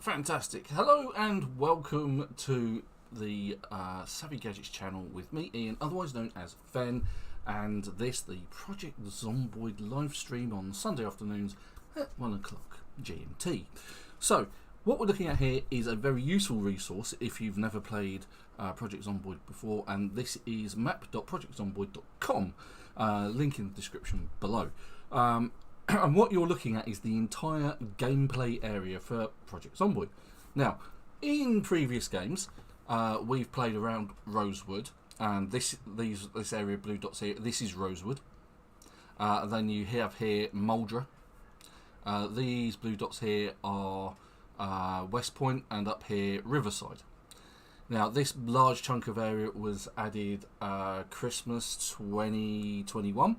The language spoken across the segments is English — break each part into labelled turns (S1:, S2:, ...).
S1: Fantastic. Hello and welcome to the Savvy Gadgetz channel with me, Ian, otherwise known as Fen, and this, the Project Zomboid live stream on Sunday afternoons at 1 o'clock GMT. So, what we're looking at here is a very useful resource if you've never played Project Zomboid before, and this is map.projectzomboid.com, link in the description below. And what you're looking at is the entire gameplay area for Project Zomboid. Now, in previous games, we've played around Rosewood, and this area, blue dots here, this is Rosewood. Then you have here Muldra. These blue dots here are West Point, and up here Riverside. Now, this large chunk of area was added Christmas 2021.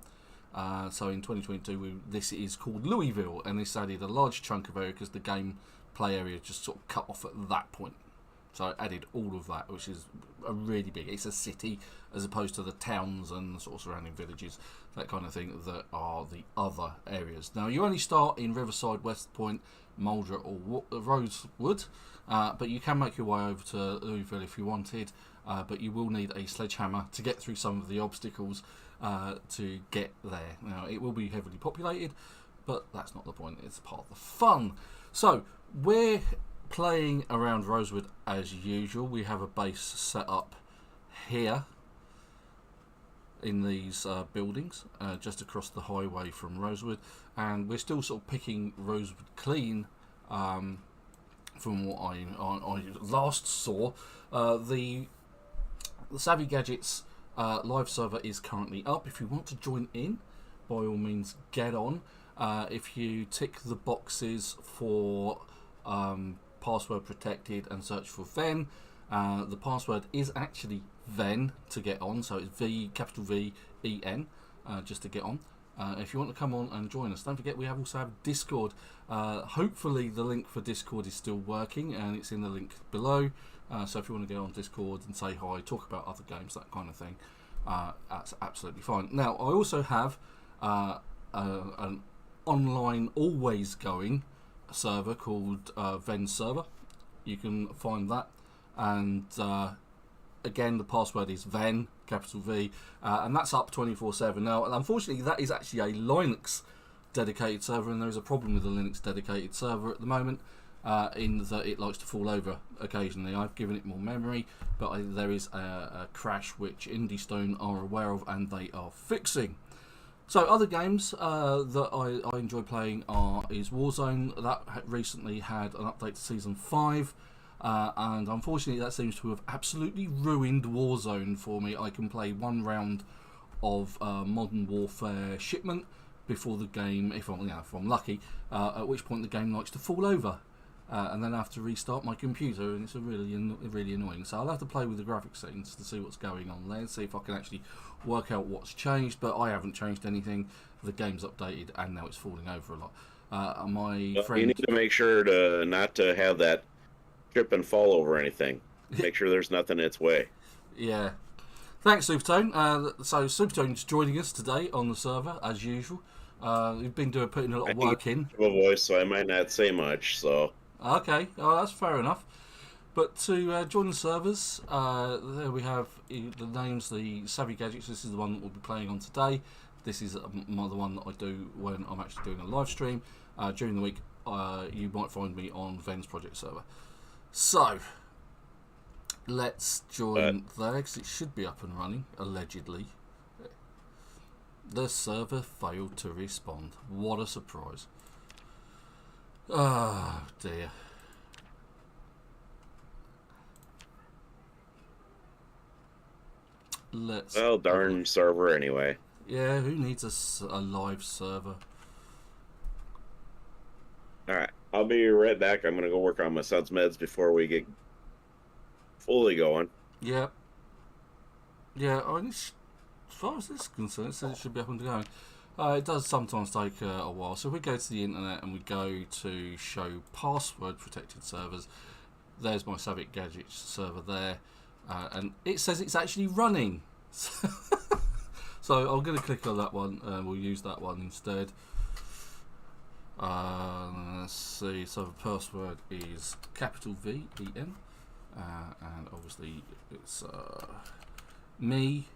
S1: So in 2022, this is called Louisville, and this added a large chunk of area because the gameplay area just sort of cut off at that point. So it added all of that, which is a really big. It's a city as opposed to the towns and the sort of surrounding villages, that kind of thing, that are the other areas. Now, you only start in Riverside, West Point, Muldra, or Rosewood, but you can make your way over to Louisville if you wanted. But you will need a sledgehammer to get through some of the obstacles to get there. Now, it will be heavily populated, but that's not the point. It's part of the fun. So, we're playing around Rosewood as usual. We have a base set up here in these buildings, just across the highway from Rosewood, and we're still sort of picking Rosewood clean. From what I last saw, the Savvy Gadgetz live server is currently up. If you want to join in, by all means get on. If you tick the boxes for password protected and search for Ven, the password is actually Ven to get on, so it's capital V-E-N, just to get on. If you want to come on and join us, don't forget we also have Discord. Hopefully the link for Discord is still working, and it's in the link below. So if you want to get on Discord and say hi, talk about other games, that kind of thing, that's absolutely fine. Now, I also have an online, always going server called Ven Server. You can find that, and again, the password is Ven, capital V, and that's up 24/7. Now, unfortunately, that is actually a Linux dedicated server, and there is a problem with the Linux dedicated server at the moment, in that it likes to fall over occasionally. I've given it more memory, but there is a crash which IndieStone are aware of, and they are fixing. So other games that I enjoy playing is Warzone. That recently had an update to Season 5. And unfortunately that seems to have absolutely ruined Warzone for me. I can play one round of Modern Warfare Shipment before the game, if I'm lucky, at which point the game likes to fall over. And then I have to restart my computer, and it's really annoying. So I'll have to play with the graphics settings to see what's going on there, see if I can actually work out what's changed. But I haven't changed anything. The game's updated, and now it's falling over a lot. My friend,
S2: you need to make sure not to have that trip and fall over anything. Make sure there's nothing in its way.
S1: Yeah. Thanks, Supertone. So Supertone's joining us today on the server as usual. You've been putting a lot of work in.
S2: I have a voice, so I might not say much. So
S1: okay, that's fair enough. But to join the servers, there we have the names. The Savvy Gadgetz. This is the one that we'll be playing on today. This is the one that I do when I'm actually doing a live stream. During the week, you might find me on Ven's project server. So, let's join there, because it should be up and running, allegedly. The server failed to respond. What a surprise. Oh, dear.
S2: Well, darn server anyway.
S1: Yeah, who needs a live server?
S2: Alright, I'll be right back. I'm going to go work on my son's meds before we get fully going.
S1: Yeah. Yeah, I mean, as far as this is concerned, it says it should be up and going. It does sometimes take a while. So if we go to the internet and we go to show password protected servers, there's my Savvy Gadgetz server there. And it says it's actually running. So I'm going to click on that one, and we'll use that one instead. Let's see. So the password is capital VEN, and obviously it's me,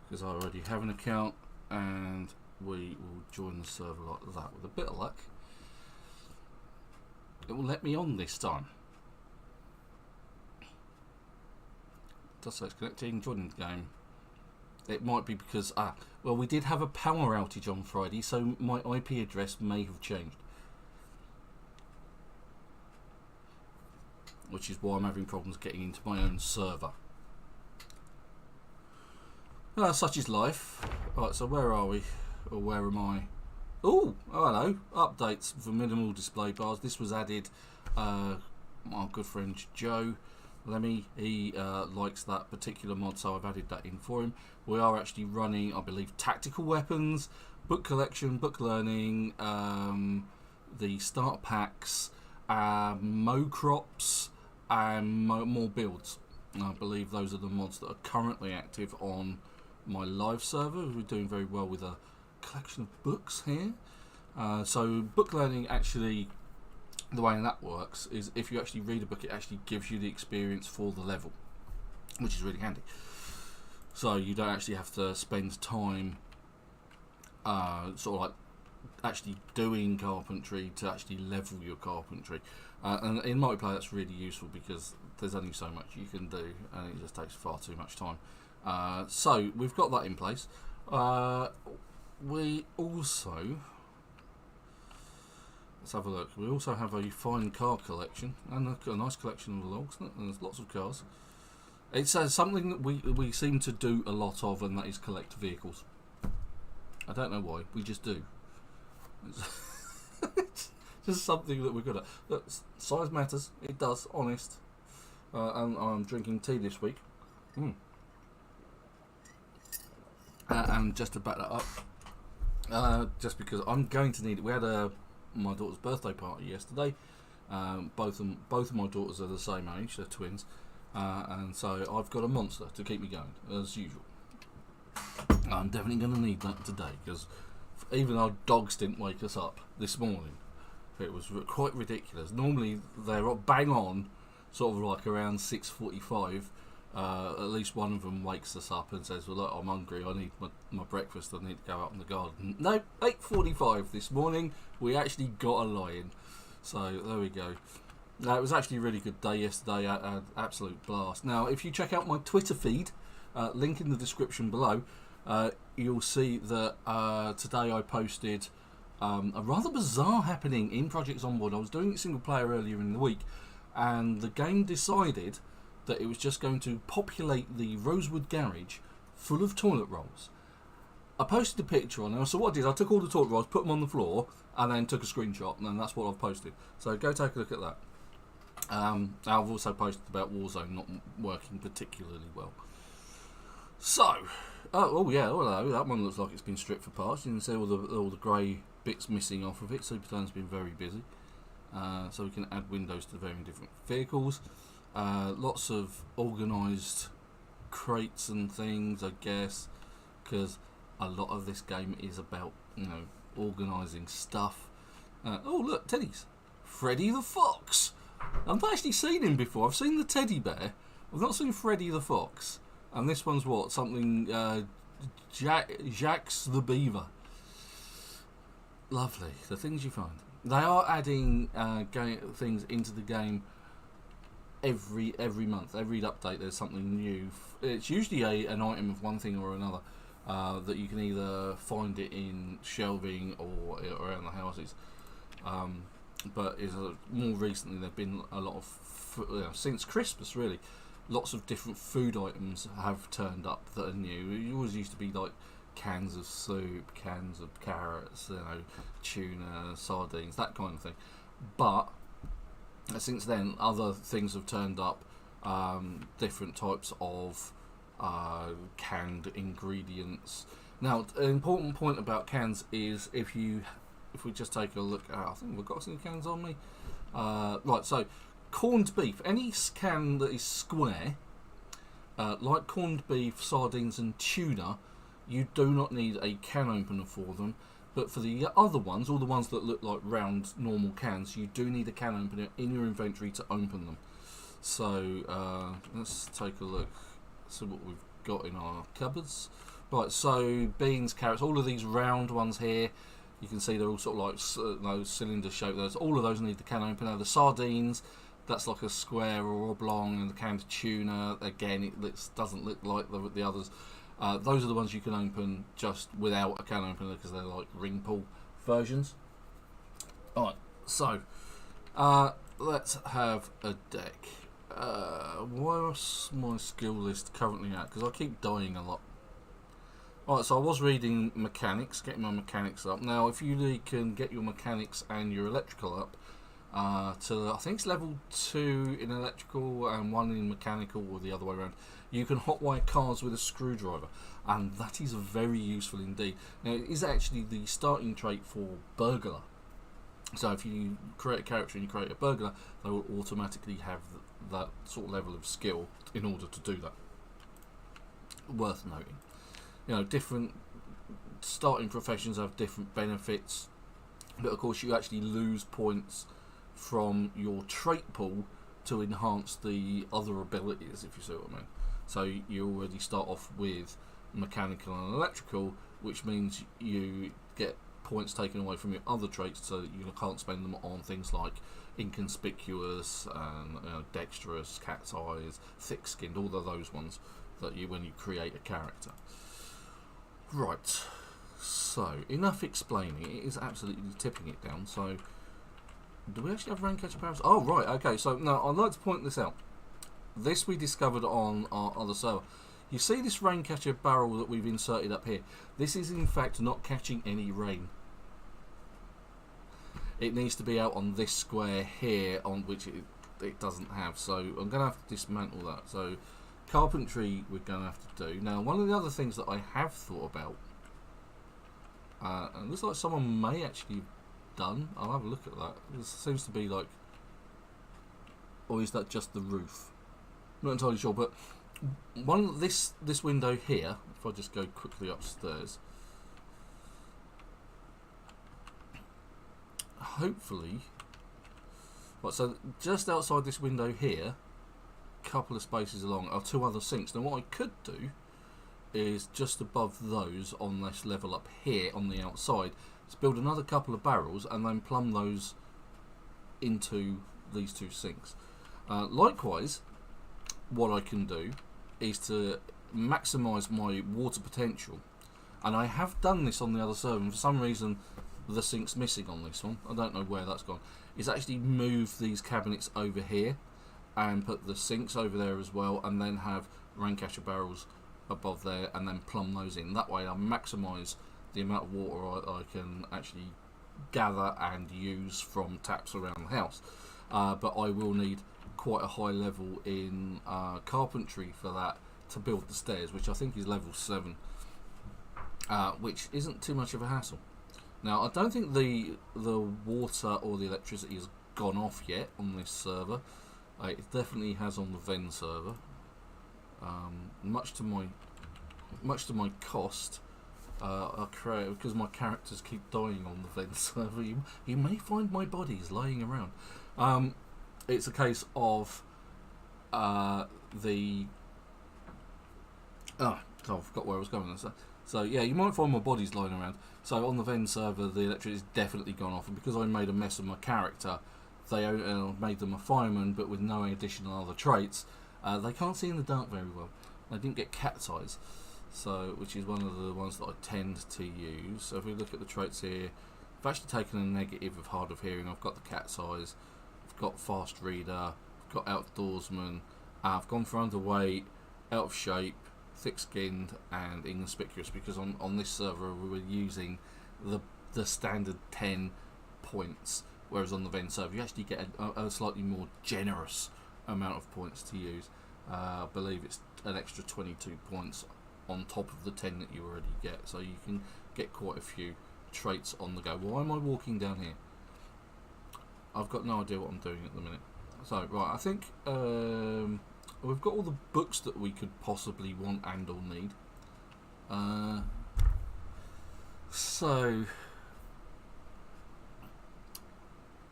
S1: because I already have an account, and we will join the server like that. With a bit of luck, it will let me on this time. It does say it's connecting, joining the game. It might be because, well, we did have a power outage on Friday, so my IP address may have changed. Which is why I'm having problems getting into my own server. Such is life. Right, so where are we? Or where am I? Oh, hello. Updates for minimal display bars. This was added, my good friend Joe Lemmy, he likes that particular mod, so I've added that in for him. We are actually running, I believe, tactical weapons, book collection, book learning, the start packs, mow crops, and more builds. I believe those are the mods that are currently active on my live server. We're doing very well with a collection of books here. So book learning, actually, the way that works is if you actually read a book, it actually gives you the experience for the level, which is really handy. So you don't actually have to spend time sort of like actually doing carpentry to actually level your carpentry. And in multiplayer that's really useful because there's only so much you can do and it just takes far too much time. So we've got that in place. We also... Let's have a look. We also have a fine car collection and a nice collection of logs, and there's lots of cars. It's something that we seem to do a lot of, and that is collect vehicles. I don't know why, we just do. It's just something that we're good at. Look, size matters, it does, honest. And I'm drinking tea this week. And just to back that up, just because I'm going to need it. We had my daughter's birthday party yesterday. Both of my daughters are the same age, they're twins, and so I've got a monster to keep me going as usual. I'm definitely going to need that today because even our dogs didn't wake us up this morning. It was quite ridiculous. Normally they're bang on, sort of like around 6:45. At least one of them wakes us up and says, "Well, look, I'm hungry. I need my breakfast. I need to go out in the garden." No, 8:45 this morning. We actually got a lion. So there we go. It was actually a really good day yesterday. An absolute blast. Now, if you check out my Twitter feed, link in the description below, you'll see that today I posted a rather bizarre happening in Project Zomboid. I was doing it single player earlier in the week, and the game decided that it was just going to populate the Rosewood garage full of toilet rolls. I posted a picture on there, so what I did, I took all the toilet rolls, put them on the floor, and then took a screenshot, and that's what I've posted. So go take a look at that. I've also posted about Warzone not working particularly well. So, oh yeah, hello, that one looks like it's been stripped for parts. You can see all the grey bits missing off of it. Supertone's been very busy. So we can add windows to varying different vehicles. Lots of organised crates and things, I guess, because a lot of this game is about, organising stuff. Oh look, teddies. Freddy the Fox. I've not actually seen him before. I've seen the teddy bear. I've not seen Freddy the Fox. And this one's what? Something, Jacques the Beaver. Lovely. The things you find. They are adding things into the game every month. Every update there's something new. It's usually an item of one thing or another that you can either find it in shelving or around the houses. But more recently there've been a lot of since Christmas really, lots of different food items have turned up that are new. It always used to be like cans of soup, cans of carrots, tuna, sardines, that kind of thing. But since then, other things have turned up, different types of canned ingredients. Now, an important point about cans is if we just take a look at, I think we've got some cans on me. Right, so corned beef, any can that is square, like corned beef, sardines and tuna, you do not need a can opener for them. But for the other ones, all the ones that look like round normal cans, you do need a can opener in your inventory to open them. So let's take a look, see what we've got in our cupboards. Right, so beans, carrots, all of these round ones here, you can see they're all sort of like those cylinder shaped. All of those need the can opener. The sardines, that's like a square or oblong, and the canned tuna, again, it doesn't look like the others. Those are the ones you can open just without a can opener because they're like ring pull versions. Alright, so let's have a deck. Where's my skill list currently at? Because I keep dying a lot. Alright, so I was reading mechanics, getting my mechanics up. Now, if you can get your mechanics and your electrical up to, I think it's level 2 in electrical and 1 in mechanical, or the other way around, you can hotwire cars with a screwdriver, and that is very useful indeed. Now, it is actually the starting trait for burglar. So if you create a character and you create a burglar, they will automatically have that sort of level of skill in order to do that. Worth noting. You know, different starting professions have different benefits, but of course you actually lose points from your trait pool to enhance the other abilities, if you see what I mean. So you already start off with mechanical and electrical, which means you get points taken away from your other traits, so that you can't spend them on things like inconspicuous and dexterous, cat's eyes, thick-skinned, all of those ones that you when you create a character. Right, so enough explaining. It is absolutely tipping it down. So do we actually have rain catcher barrels? Oh right, okay. So now I'd like to point this out. This we discovered on our other server. You see this rain catcher barrel that we've inserted up here? This is in fact not catching any rain. It needs to be out on this square here, on which it doesn't have. So I'm going to have to dismantle that. So carpentry we're going to have to do. Now, one of the other things that I have thought about, and it looks like someone may actually have done, I'll have a look at that. It seems to be like, or is that just the roof? Not entirely sure, but this window here, if I just go quickly upstairs, hopefully, right, so just outside this window here, couple of spaces along, are 2 other sinks. Now what I could do is just above those on this level up here on the outside, is build another couple of barrels and then plumb those into these 2 sinks. Likewise, what I can do is to maximise my water potential, and I have done this on the other server, and for some reason the sink's missing on this one. I don't know where that's gone. Is actually move these cabinets over here and put the sinks over there as well, and then have rain catcher barrels above there and then plumb those in. That way I maximise the amount of water I can actually gather and use from taps around the house. But I will need quite a high level in carpentry for that to build the stairs, which I think is level 7, which isn't too much of a hassle. Now, I don't think the water or the electricity has gone off yet on this server. It definitely has on the Ven server. Much to my cost, I create, because my characters keep dying on the Ven server. You may find my bodies laying around. It's a case of I forgot where I was going. So yeah, you might find my bodies lying around. So on the Ven server, the electricity's definitely gone off, and because I made a mess of my character, they made them a fireman, but with no additional other traits. They can't see in the dark very well. They didn't get cat's eyes, so which is one of the ones that I tend to use. So if we look at the traits here, I've actually taken a negative of hard of hearing. I've got the cat's eyes, I've got fast reader, I've got outdoorsman, I've gone for underweight, out of shape, thick-skinned, and inconspicuous, because on this server we were using the standard 10 points, whereas on the Ven server you actually get a slightly more generous amount of points to use. I believe it's an extra 22 points on top of the 10 that you already get, so you can get quite a few traits on the go. Why am I walking down here? I've got no idea what I'm doing at the minute. So right, I think we've got all the books that we could possibly want and or need. So,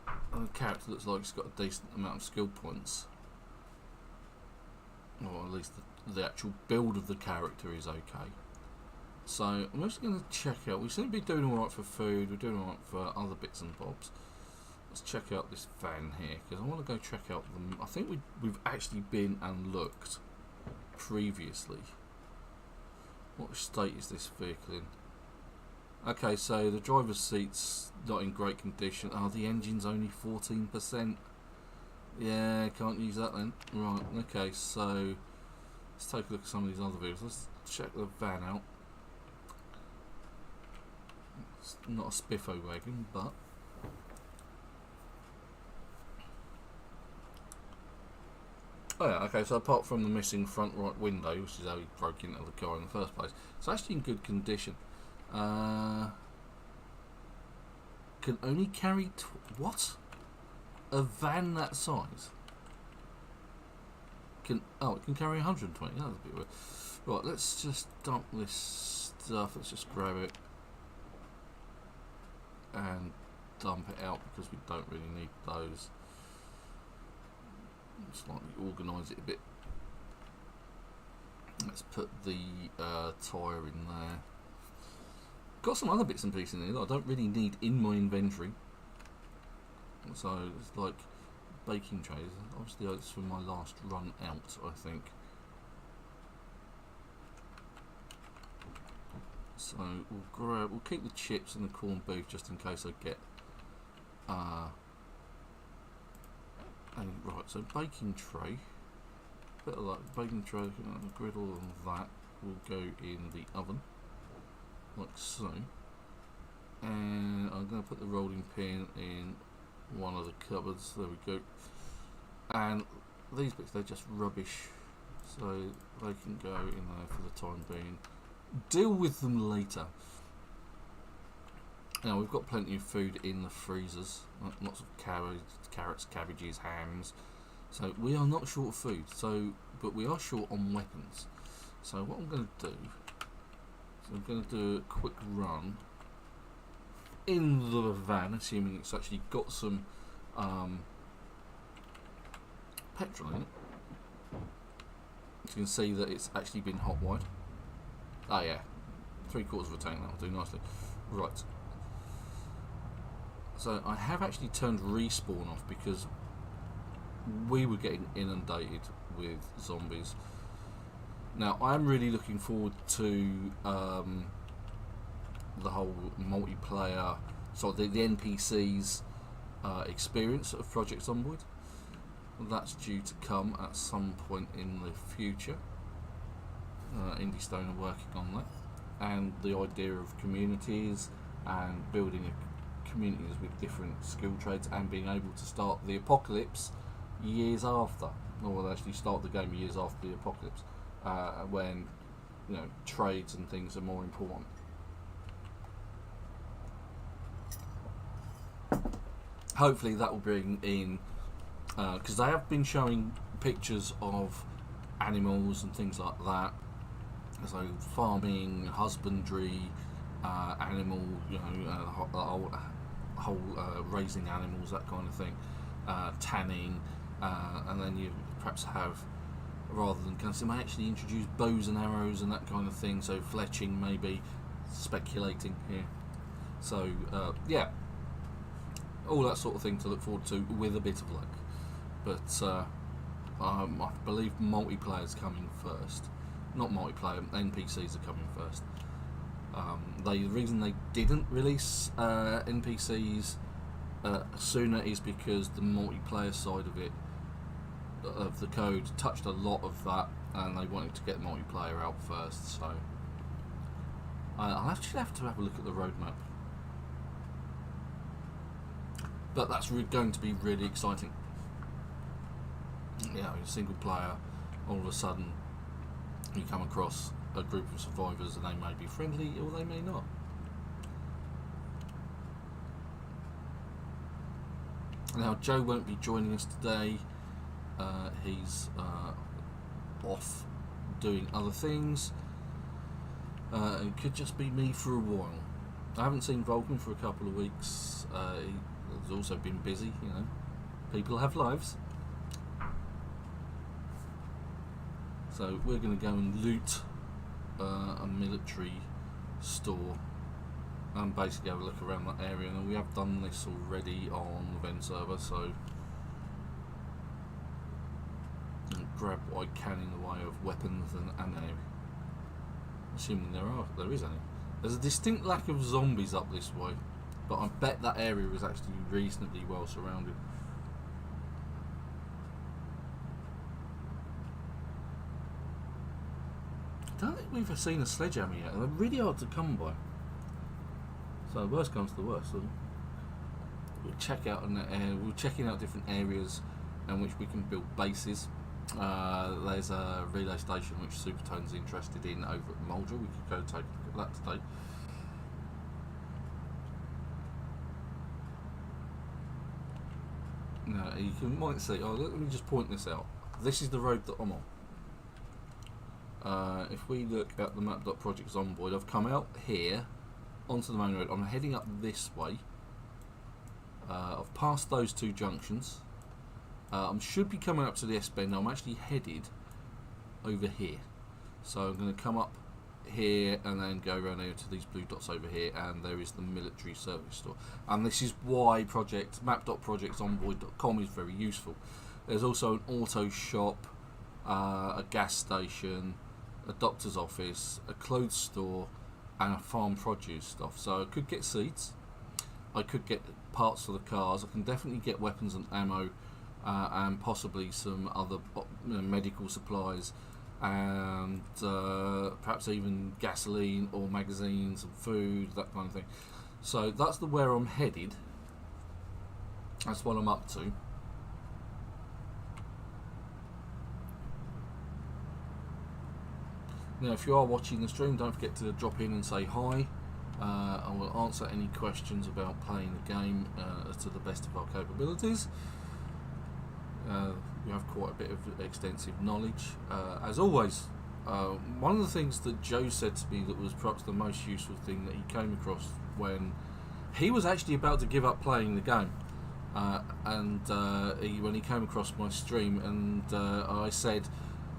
S1: the character looks like he's got a decent amount of skill points. Or at least the actual build of the character is okay. So, I'm just going to check out. We seem to be doing alright for food, we're doing alright for other bits and bobs. Let's check out this van here, because I want to go check out them. I think we've actually been and looked previously. What state is this vehicle in? Okay, so the driver's seat's not in great condition. Oh, the engine's only 14%. Yeah, can't use that then. Right, okay, so let's take a look at some of these other vehicles. Let's check the van out. It's not a spiffo wagon, but oh yeah, okay, so apart from the missing front right window, which is how he broke into the car in the first place, it's actually in good condition. Can only carry what? A van that size? It can carry 120. That's a bit weird. Right, let's just dump this stuff. Let's just grab it and dump it out because we don't really need those. Slightly organise it a bit. Let's put the tyre in there. Got some other bits and pieces in here that I don't really need in my inventory. So it's like baking trays. Obviously it's from my last run out, I think. So we'll keep the chips and the corned beef just in case I get right, so baking tray, bit of that baking tray, griddle and that will go in the oven, like so. And I'm going to put the rolling pin in one of the cupboards, there we go. And these bits, they're just rubbish, so they can go in there for the time being. Deal with them later. Now we've got plenty of food in the freezers, lots of carrots, cabbages, hams. So we are not short of food. But we are short on weapons. So what I'm going to do is I'm going to do a quick run in the van, assuming it's actually got some petrol in it. You can see that it's actually been hot wired. Oh yeah, 3/4 of a tank, that'll do nicely. Right. So I have actually turned respawn off because we were getting inundated with zombies. Now I'm really looking forward to the whole multiplayer, so the NPCs experience of Project Zomboid. That's due to come at some point in the future. Indie Stone are working on that, and the idea of communities and building communities with different skill trades and being able to start the apocalypse years after, or actually start the game years after the apocalypse, when trades and things are more important. Hopefully that will bring in, because they have been showing pictures of animals and things like that. So farming, husbandry, animal, whole raising animals, that kind of thing, tanning, and then you perhaps have, rather than guns, they may actually introduce bows and arrows and that kind of thing. So fletching, maybe, speculating here. So yeah, all that sort of thing to look forward to with a bit of luck. But I believe multiplayer's coming first. Not multiplayer, NPCs are coming first. The reason they didn't release NPCs sooner is because the multiplayer side of it, of the code, touched a lot of that, and they wanted to get multiplayer out first. So I'll actually have to have a look at the roadmap. But that's going to be really exciting. Single player, all of a sudden you come across a group of survivors and they may be friendly or they may not. Now Joe won't be joining us today. He's off doing other things. It could just be me for a while. I haven't seen Vulcan for a couple of weeks. He's also been busy, you know. People have lives. So we're going to go and loot a military store and basically have a look around that area. And we have done this already on the Ven server, so I'll grab what I can in the way of weapons and ammo. Assuming there is any. There's a distinct lack of zombies up this way, but I bet that area is actually reasonably well surrounded. I don't think we've seen a sledgehammer yet, and they're really hard to come by. So worst comes to worst, so we'll check out we're checking out different areas in which we can build bases. There's a relay station which Supertone's interested in over at Muldra. We could go take a look at that today. Now might see. Oh, let me just point this out. This is the road that I'm on. If we look at the map.project Zomboid, I've come out here onto the main road. I'm heading up this way. I've passed those two junctions. I should be coming up to the S-bend. I'm actually headed over here, so I'm going to come up here and then go around here to these blue dots over here, and there is the military service store. And this is why map.projectzomboid.com is very useful. There's also an auto shop, a gas station, a doctor's office, a clothes store, and a farm produce stuff. So I could get seeds, I could get parts for the cars, I can definitely get weapons and ammo, and possibly some other medical supplies, and perhaps even gasoline or magazines and food, that kind of thing. So that's where I'm headed. That's what I'm up to. Now, if you are watching the stream, don't forget to drop in and say hi. I will answer any questions about playing the game to the best of our capabilities. We have quite a bit of extensive knowledge. As always, one of the things that Joe said to me that was perhaps the most useful thing that he came across when he was actually about to give up playing the game, when he came across my stream, and I said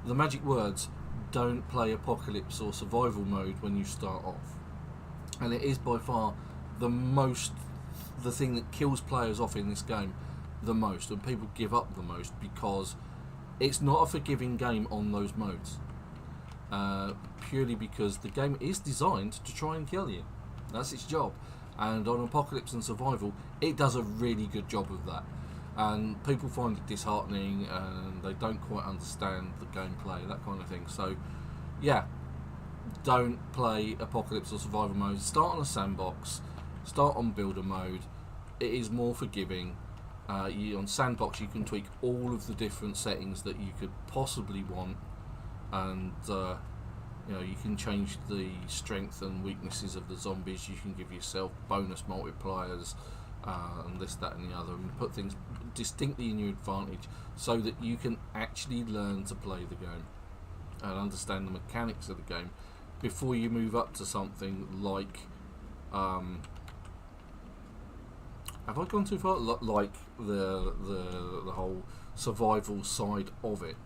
S1: the magic words: don't play apocalypse or survival mode when you start off. And it is by far the thing that kills players off in this game the most, and people give up the most, because it's not a forgiving game on those modes, purely because the game is designed to try and kill you. That's its job, and on apocalypse and survival it does a really good job of that, and people find it disheartening and they don't quite understand the gameplay, that kind of thing. So yeah, don't play apocalypse or survival mode. Start on a sandbox, start on builder mode. It is more forgiving. On sandbox you can tweak all of the different settings that you could possibly want, and you can change the strength and weaknesses of the zombies. You can give yourself bonus multipliers, and this, that and the other, and put things distinctly in your advantage so that you can actually learn to play the game and understand the mechanics of the game before you move up to something like have I gone too far? Like the whole survival side of it.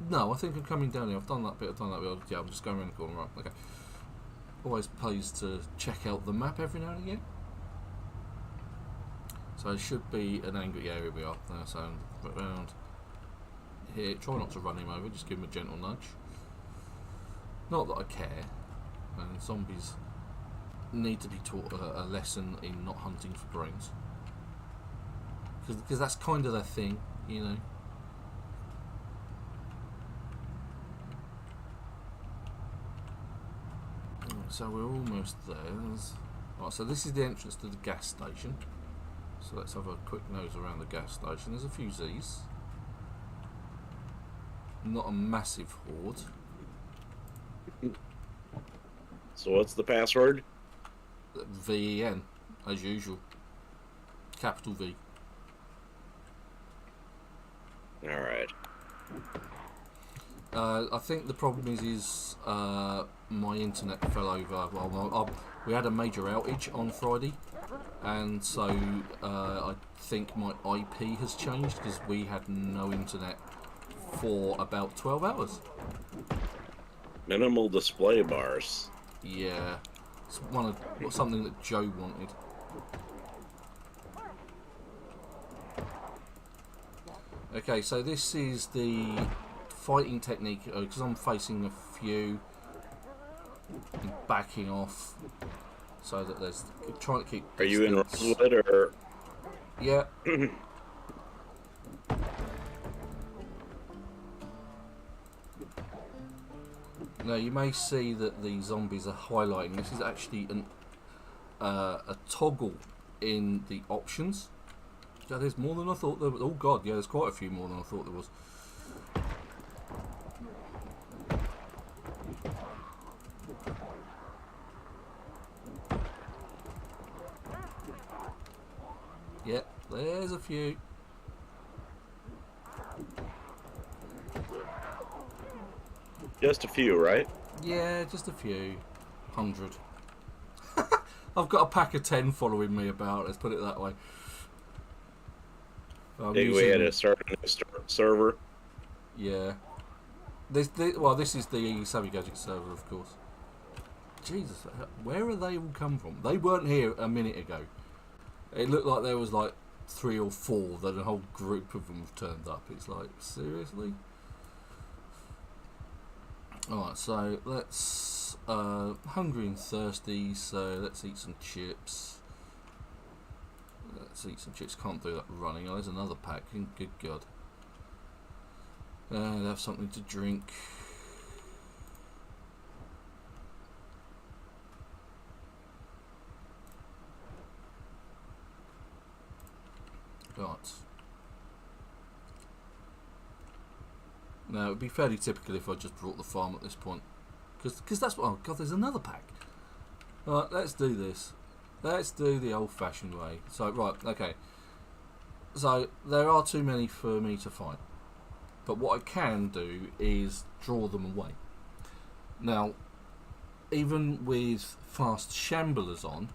S1: No, I think I'm coming down here. I've done that bit. Yeah, I'm just going around the corner. Right, okay. Always pays to check out the map every now and again. So it should be an angry area we are now. So around here, try not to run him over. Just give him a gentle nudge. Not that I care. And zombies need to be taught a lesson in not hunting for brains, because that's kind of their thing, you know. So we're almost there. Right, so this is the entrance to the gas station. So let's have a quick nose around the gas station. There's a few Z's. Not a massive horde.
S2: So what's the password?
S1: VEN, as usual. Capital V.
S2: Alright.
S1: I think the problem is my internet fell over. Well, we had a major outage on Friday, and so I think my IP has changed because we had no internet for about 12 hours.
S2: Minimal display bars.
S1: Yeah, it's something that Joe wanted. Okay, so this is the fighting technique, because I'm facing a few, and backing off, so that there's trying to keep
S2: Are you in
S1: distance.
S2: Rosewood or?
S1: Yeah. Now you may see that the zombies are highlighting. This is actually a toggle in the options. Yeah, there's more than I thought there was. Oh god, yeah, there's quite a few more than I thought there was. Yeah, there's a few.
S2: Just a few, right?
S1: Yeah, just a few. 100. I've got a pack of 10 following me about, let's put it that way.
S2: Think we had to start a new server.
S1: Yeah. This is the Savvy Gadgetz server, of course. Jesus, where are they all come from? They weren't here a minute ago. It looked like there was like 3 or 4, then a whole group of them have turned up. It's like, seriously? Alright, so let's... hungry and thirsty, so let's eat some chips. Let's eat some chips. Can't do that running. Oh, there's another pack. Good God. Have something to drink. Right. Now, it would be fairly typical if I just brought the farm at this point. Because that's what... Oh, God, there's another pack. Alright, let's do this. Let's do the old-fashioned way. So, right, okay. So, there are too many for me to fight. But what I can do is draw them away. Now, even with fast shamblers on...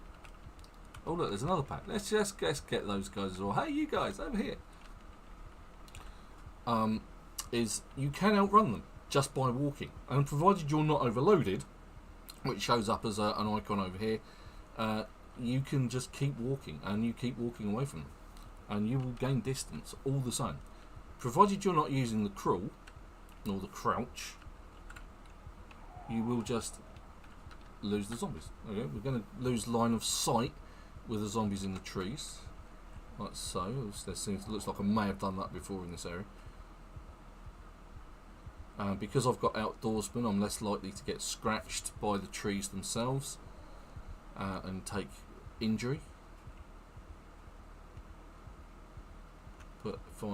S1: Oh, look, there's another pack. Let's get those guys as well. Hey, you guys, over here. Is you can outrun them just by walking. And provided you're not overloaded, which shows up as an icon over here, you can just keep walking, and you keep walking away from them. And you will gain distance all the same. Provided you're not using the crawl, or the crouch, you will just lose the zombies. Okay, we're going to lose line of sight with the zombies in the trees. Like so. Looks like I may have done that before in this area. Because I've got outdoorsmen, I'm less likely to get scratched by the trees themselves and take injury. But if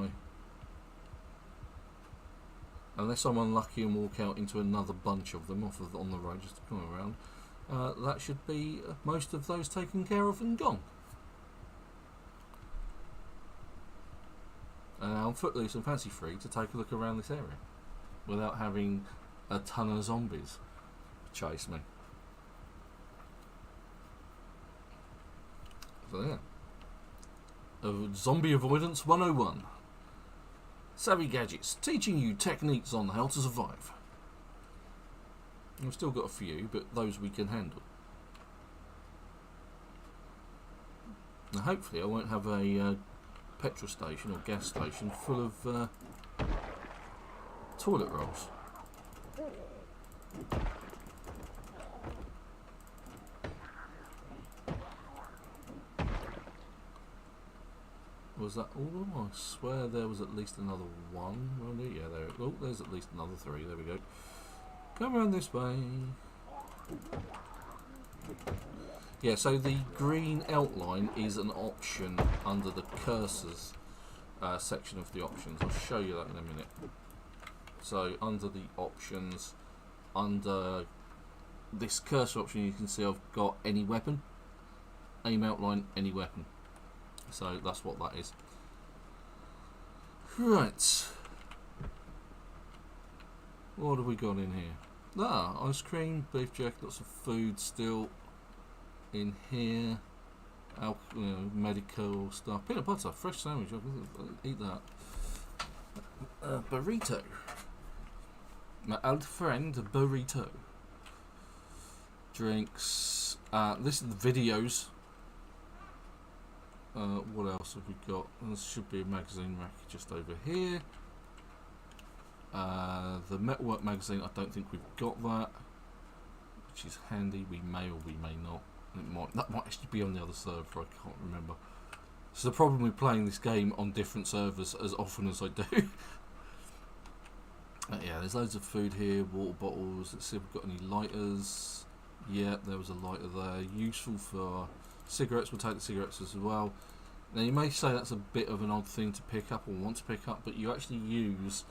S1: unless I'm unlucky and walk out into another bunch of them on the road just to come around, that should be most of those taken care of and gone. And I'm footloose and fancy free to take a look around this area without having a ton of zombies chase me. So yeah. Zombie Avoidance 101. Savvy Gadgetz, teaching you techniques on how to survive. We've still got a few, but those we can handle. Now hopefully I won't have a petrol station or gas station full of toilet rolls. Was that all of them? I swear there was at least another one. Yeah, there's at least another 3. There we go. Come around this way. Yeah, so the green outline is an option under the cursors section of the options. I'll show you that in a minute. So under the options, under this cursor option, you can see I've got any weapon, aim outline, any weapon. So that's what that is. Right. What have we got in here? Ah, ice cream, beef jerky, lots of food still in here. Medical stuff. Peanut butter, fresh sandwich. I'll eat that. Burrito. My old friend, burrito. Drinks. This is the videos. What else have we got? There should be a magazine rack just over here. The Metalwork magazine, I don't think we've got that, which is handy. We may or we may not. That might actually be on the other server, I can't remember. It's the problem with playing this game on different servers as often as I do. Yeah, there's loads of food here, water bottles. Let's see if we've got any lighters. Yeah, there was a lighter there. Useful for cigarettes. We'll take the cigarettes as well. Now you may say that's a bit of an odd thing to pick up or want to pick up, but you actually use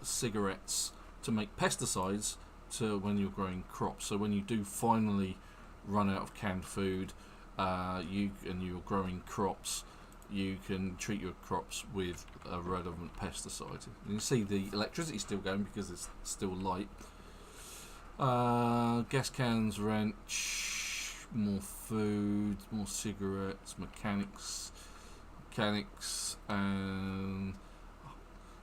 S1: cigarettes to make pesticides to when you're growing crops. So when you do finally run out of canned food, you're growing crops, you can treat your crops with a relevant pesticide. You can see the electricity still going because it's still light. Gas cans, wrench, more food, more cigarettes, mechanics, and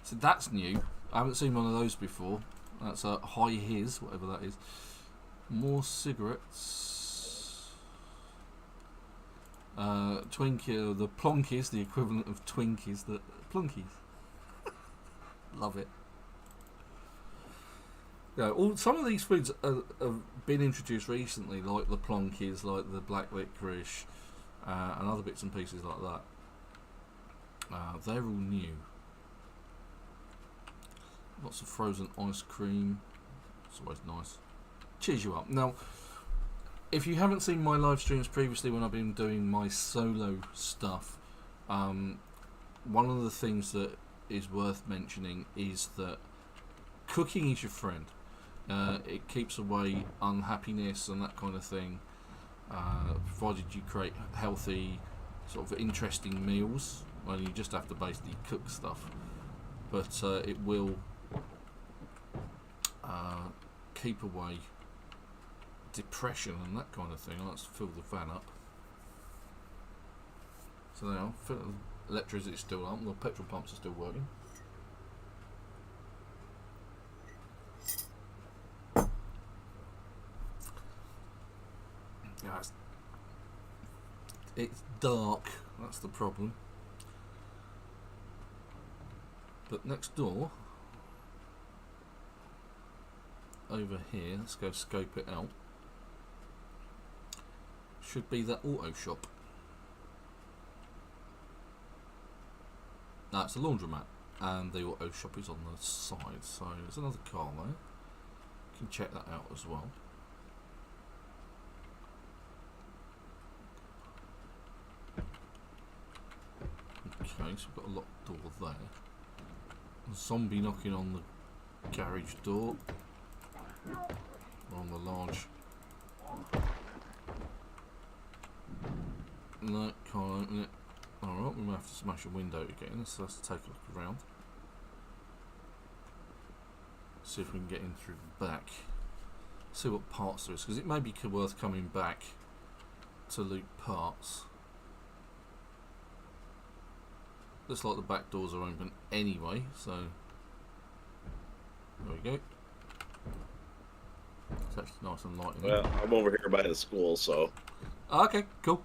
S1: so that's new. I haven't seen one of those before. That's a high his, whatever that is. More cigarettes. Twinkie, the plonkies, the equivalent of Twinkies, the plunkies. Love it. Yeah, some of these foods have been introduced recently, like the plonkies, like the black licorice, and other bits and pieces like that. They're all new. Lots of frozen ice cream. It's always nice. Cheers you up. Now, if you haven't seen my live streams previously when I've been doing my solo stuff, one of the things that is worth mentioning is that cooking is your friend. It keeps away unhappiness and that kind of thing, provided you create healthy, sort of interesting meals. Well, you just have to basically cook stuff, but it will keep away depression and that kind of thing. Let's fill the van up. So now, electricity's still on, the petrol pumps are still working. Yeah, it's dark, that's the problem. But next door, over here, let's go scope it out, should be that auto shop. No, it's a laundromat, and the auto shop is on the side, so there's another car there. You can check that out as well. Okay, so we've got a locked door there. A zombie knocking on the garage door, or on the large. No, can't open it. Alright, we might have to smash a window to get in, so let's take a look around. See if we can get in through the back. See what parts there is, because it may be worth coming back to loot parts. Looks like the back doors are open anyway, so there we go. It's actually nice and light in there.
S2: Well, I'm over here by the school, so.
S1: Okay, cool.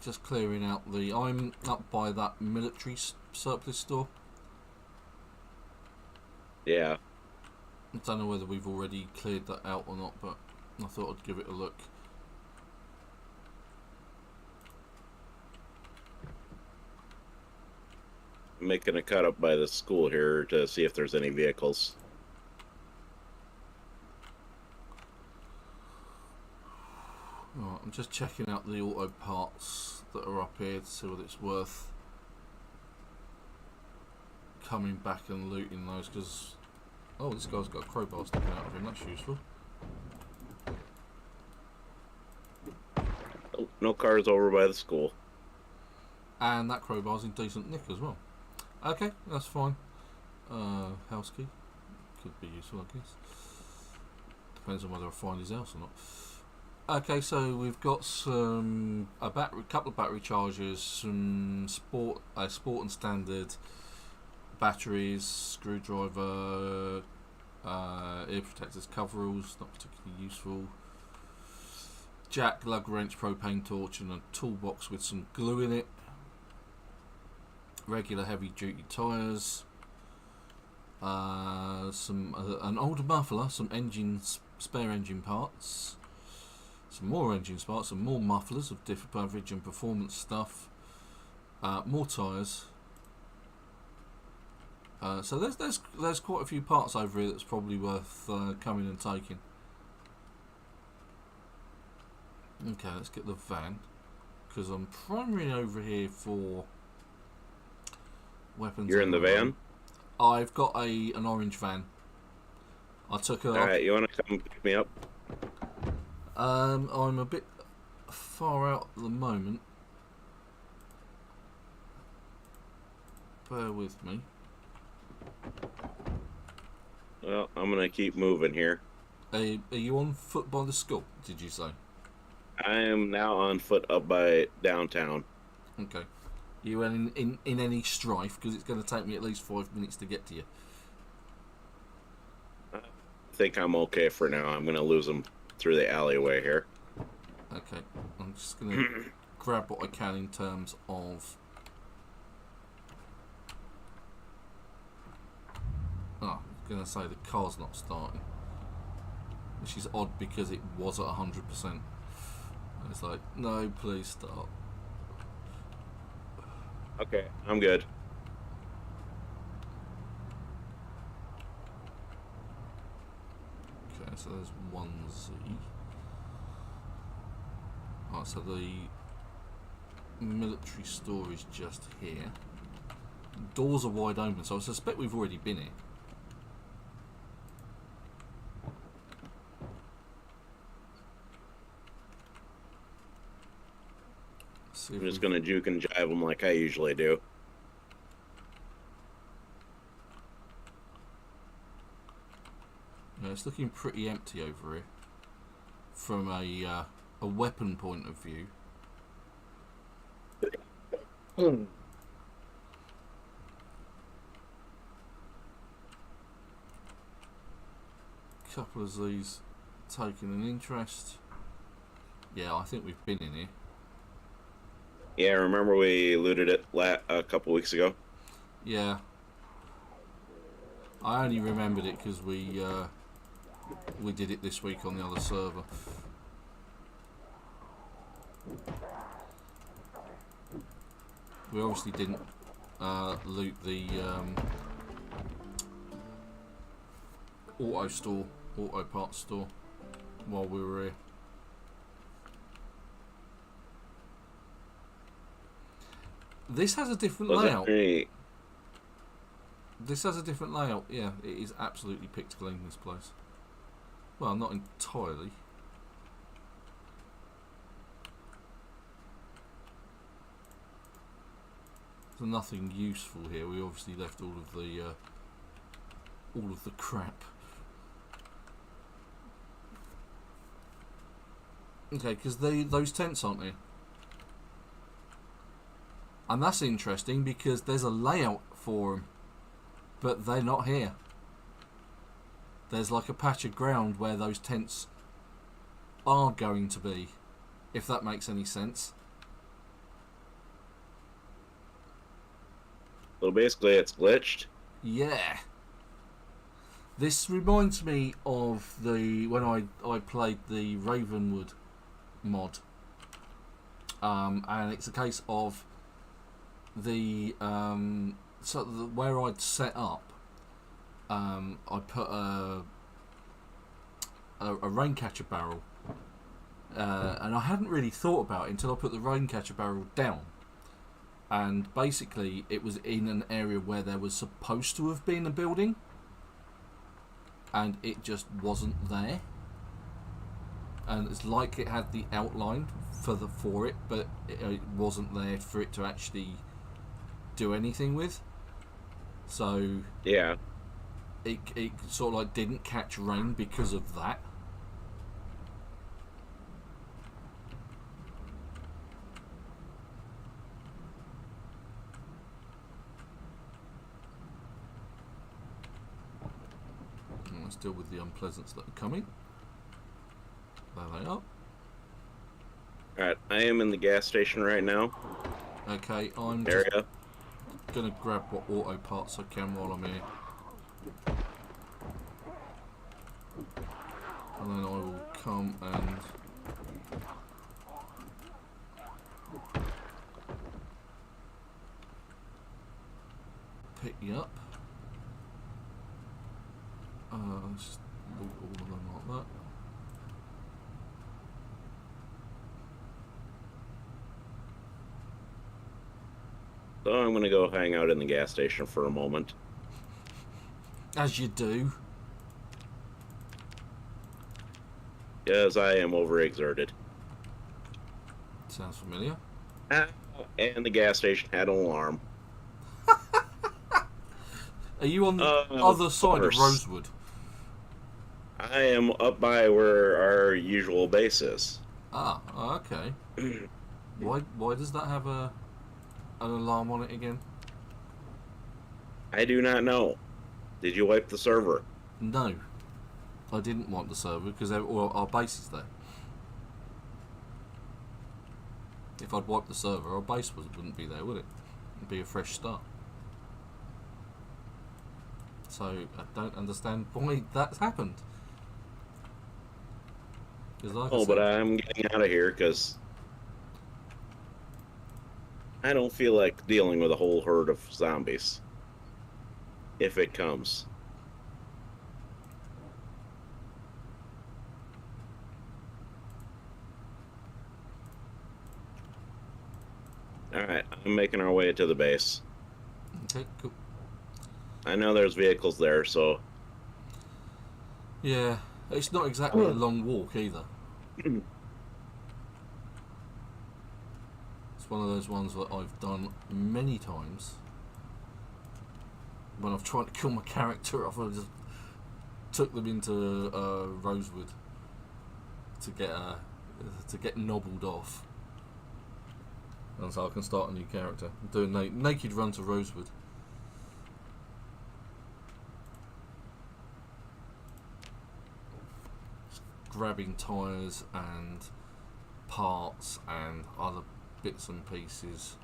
S1: Just clearing out I'm up by that military surplus store.
S2: Yeah.
S1: I don't know whether we've already cleared that out or not, but I thought I'd give it a look.
S2: Making a cut up by the school here to see if there's any vehicles.
S1: Right, I'm just checking out the auto parts that are up here to see whether it's worth coming back and looting those, because oh, this guy's got a crowbar sticking out of him, that's useful.
S2: Oh, no cars over by the school.
S1: And that crowbar's in decent nick as well. Okay, that's fine. House key. Could be useful, I guess. Depends on whether I find his house or not. Okay, so we've got a couple of battery chargers, some sport and standard batteries, screwdriver, ear protectors, coveralls, not particularly useful. Jack, lug wrench, propane torch, and a toolbox with some glue in it. Regular heavy duty tyres. An old muffler, some spare engine parts, some more engine parts, some more mufflers of different average and performance stuff. More tyres. So there's quite a few parts over here that's probably worth coming and taking. Okay, let's get the van, because I'm primarily over here for weapons.
S2: You're in the van?
S1: I've got an orange van. I took a.
S2: Alright, you want to come pick me up?
S1: I'm a bit far out at the moment. Bear with me.
S2: Well, I'm going to keep moving here.
S1: Are you on foot by the school, did you say?
S2: I am now on foot up by downtown.
S1: Okay. You in any strife? Because it's going to take me at least 5 minutes to get to you.
S2: I think I'm okay for now. I'm going to lose them through the alleyway here.
S1: Okay. I'm just going to grab what I can in terms of... Oh, I was going to say the car's not starting. Which is odd because it was at 100%. It's like, no, please start.
S2: Okay, I'm good.
S1: Okay, so there's 1Z. Alright, so the military store is just here. Doors are wide open, so I suspect we've already been here.
S2: I'm just going to juke and jive them like I usually do.
S1: Yeah, it's looking pretty empty over here from a weapon point of view. Couple of these taking an interest. Yeah, I think we've been in here.
S2: Yeah, remember we looted it a couple weeks ago?
S1: Yeah. I only remembered it because we did it this week on the other server. We obviously didn't loot the auto parts store while we were here. This has a different layout. This has a different layout. Yeah, it is absolutely picked clean, this place. Well, not entirely. There's nothing useful here. We obviously left all of the crap. Okay, because those tents aren't here. And that's interesting because there's a layout for them, but they're not here. There's like a patch of ground where those tents are going to be, if that makes any sense.
S2: Well, basically it's glitched.
S1: Yeah. This reminds me of when I played the Ravenwood mod. And it's a case of where I'd set up, I put a raincatcher barrel, and I hadn't really thought about it until I put the raincatcher barrel down, and basically it was in an area where there was supposed to have been a building, and it just wasn't there. and it's like it had the outline for it, but it wasn't there for it to actually do anything with. So
S2: Yeah.
S1: it sort of like didn't catch rain because of that. And let's deal with the unpleasants that are coming. There they are.
S2: Alright, I am in the gas station right now.
S1: Okay, I'm just
S2: Area.
S1: gonna grab what auto parts I can while I'm here. And then I will come and pick you up. Let's just loot all of them like that.
S2: So I'm going to go hang out in the gas station for a moment.
S1: As you do.
S2: Because I am overexerted.
S1: Sounds familiar.
S2: And the gas station had an alarm.
S1: Are you on the other side of Rosewood?
S2: I am up by where our usual base is.
S1: Ah, okay. Why does that have an alarm on it again?
S2: I do not know. Did you wipe the server?
S1: No, I didn't want the server because our base is there. If I'd wiped the server, our base wouldn't be there, would it? It'd be a fresh start. So I don't understand why that's happened. Like
S2: But I'm getting out of here because I don't feel like dealing with a whole herd of zombies. If it comes. Alright, I'm making our way to the base.
S1: Okay, cool.
S2: I know there's vehicles there, so...
S1: Yeah, it's not exactly a long walk either. It's one of those ones that I've done many times. When I've tried to kill my character off, I just took them into Rosewood to get nobbled off, and so I can start a new character. Do a naked run to Rosewood. Just grabbing tyres and parts and other bits and pieces.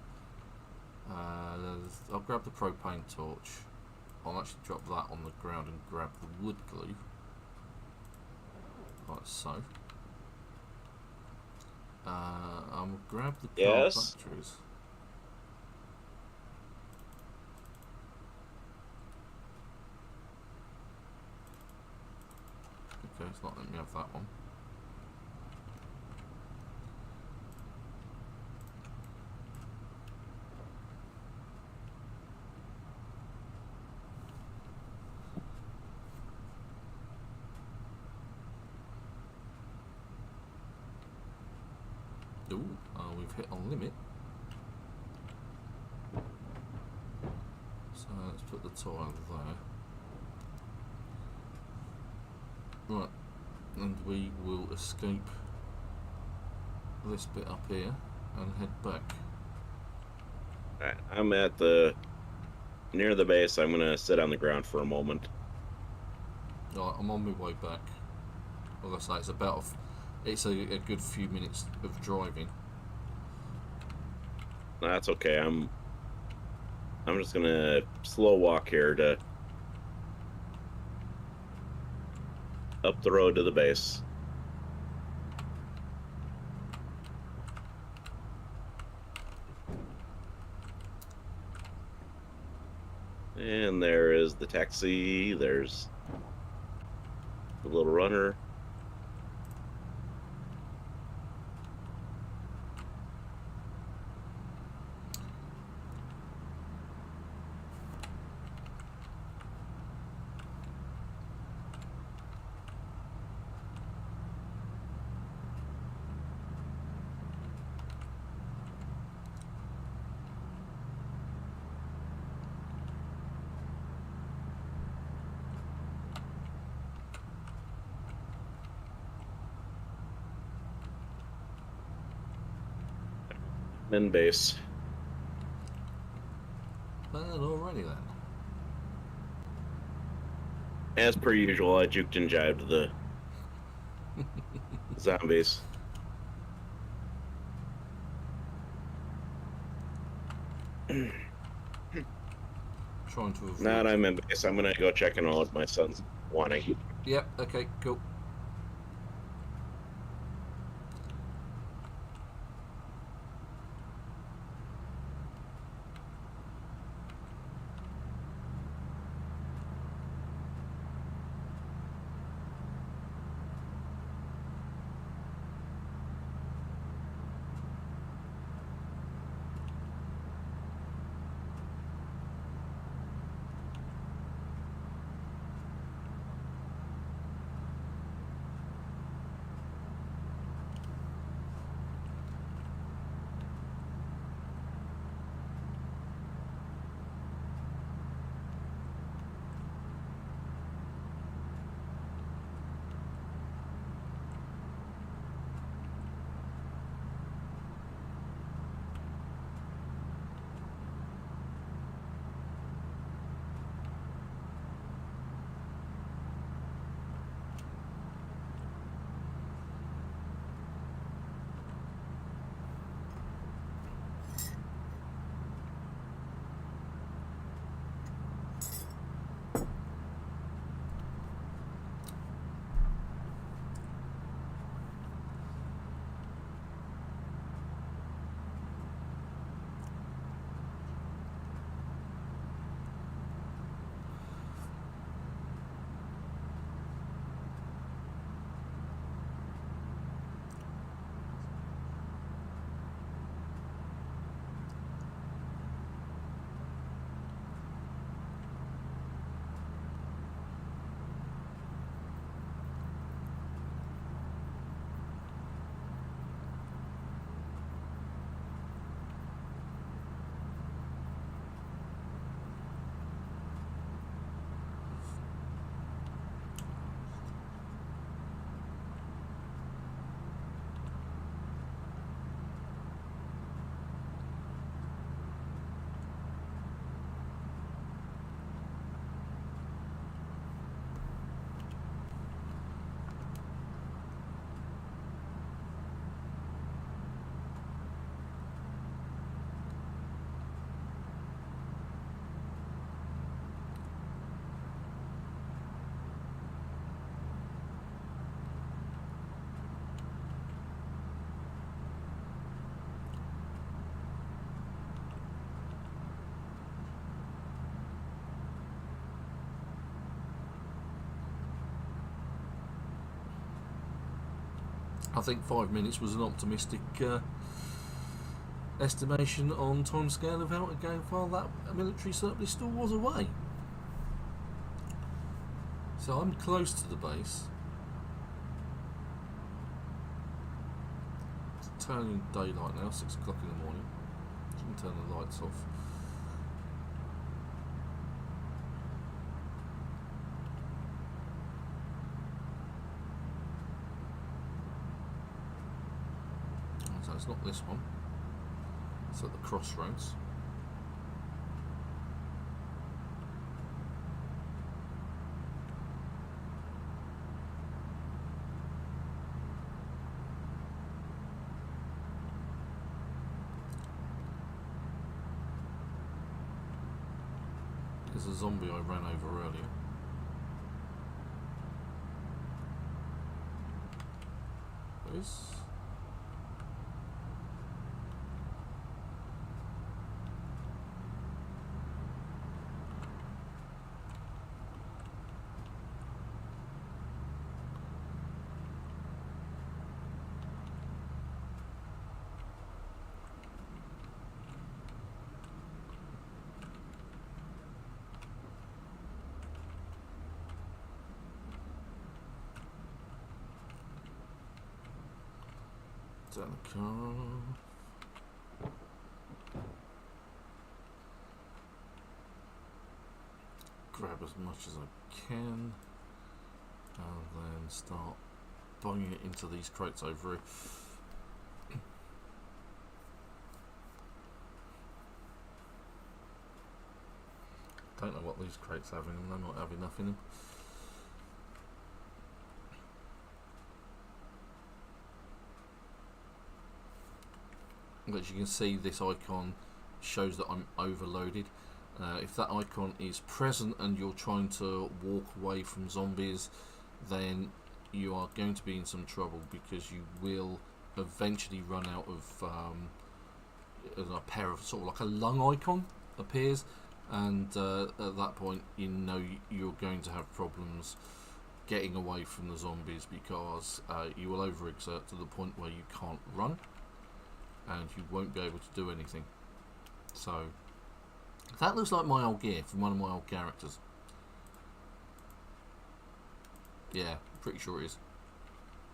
S1: I'll grab the propane torch. I'll actually drop that on the ground and grab the wood glue, like so. I'll grab the car batteries. Okay, it's not letting me have that one. Ooh, we've hit our limit. So let's put the tire there. Right, and we will escape this bit up here and head back.
S2: Alright, I'm at near the base. I'm gonna sit on the ground for a moment.
S1: Right, I'm on my way back. Like I say, it's a good few minutes of driving.
S2: That's okay. I'm just gonna slow walk here to up the road to the base. And there is the taxi. There's the little runner. in base.
S1: Well, alrighty then.
S2: As per usual, I juked and jived the zombies.
S1: Trying to avoid.
S2: Now that I'm in base, I'm gonna go check in on what my son's wanting.
S1: Yep, okay, cool. I think 5 minutes was an optimistic estimation on timescale of how far that military surplus still was away. So I'm close to the base. It's turning daylight now, 6 o'clock in the morning. You can turn the lights off. So it's not this one. It's at the crossroads. There's a zombie I ran over earlier. This. Down the car. Grab as much as I can and then start bunging it into these crates over here. Don't know what these crates have in them. They might have enough in them. But as you can see, this icon shows that I'm overloaded. If that icon is present and you're trying to walk away from zombies, then you are going to be in some trouble, because you will eventually run out of a pair of sort of like a lung icon appears, and at that point you know you're going to have problems getting away from the zombies, because you will overexert to the point where you can't run and you won't be able to do anything. So that looks like my old gear from one of my old characters. Yeah, pretty sure it is.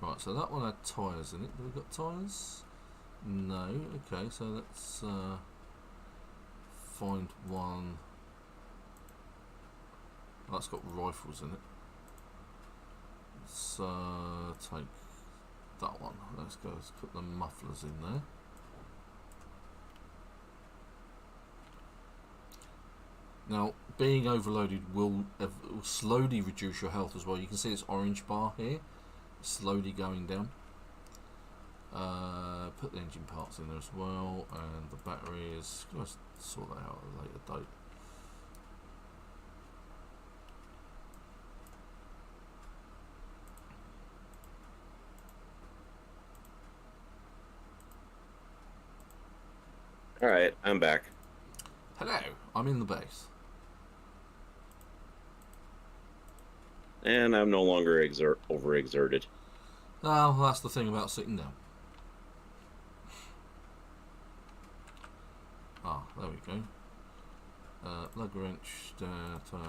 S1: Right, so that one had tyres in it. Have we got tyres? No. Okay, so let's find one. Oh, that's got rifles in it. Let's take that one. Let's put the mufflers in there. Now, being overloaded will slowly reduce your health as well. You can see this orange bar here, slowly going down. Put the engine parts in there as well, and the batteries. Can I sort that out at a later date?
S2: Alright, I'm back.
S1: Hello, I'm in the base.
S2: And I'm no longer overexerted.
S1: Oh, that's the thing about sitting down. Ah, there we go. Lug wrench, that can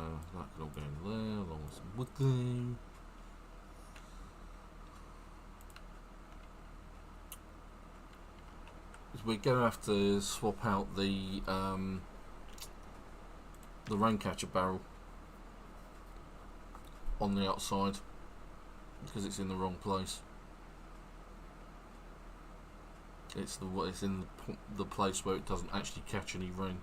S1: all go in there, along with some wood glue. We're going to have to swap out the rain catcher barrel on the outside, because it's in the wrong place. It's in the place where it doesn't actually catch any rain.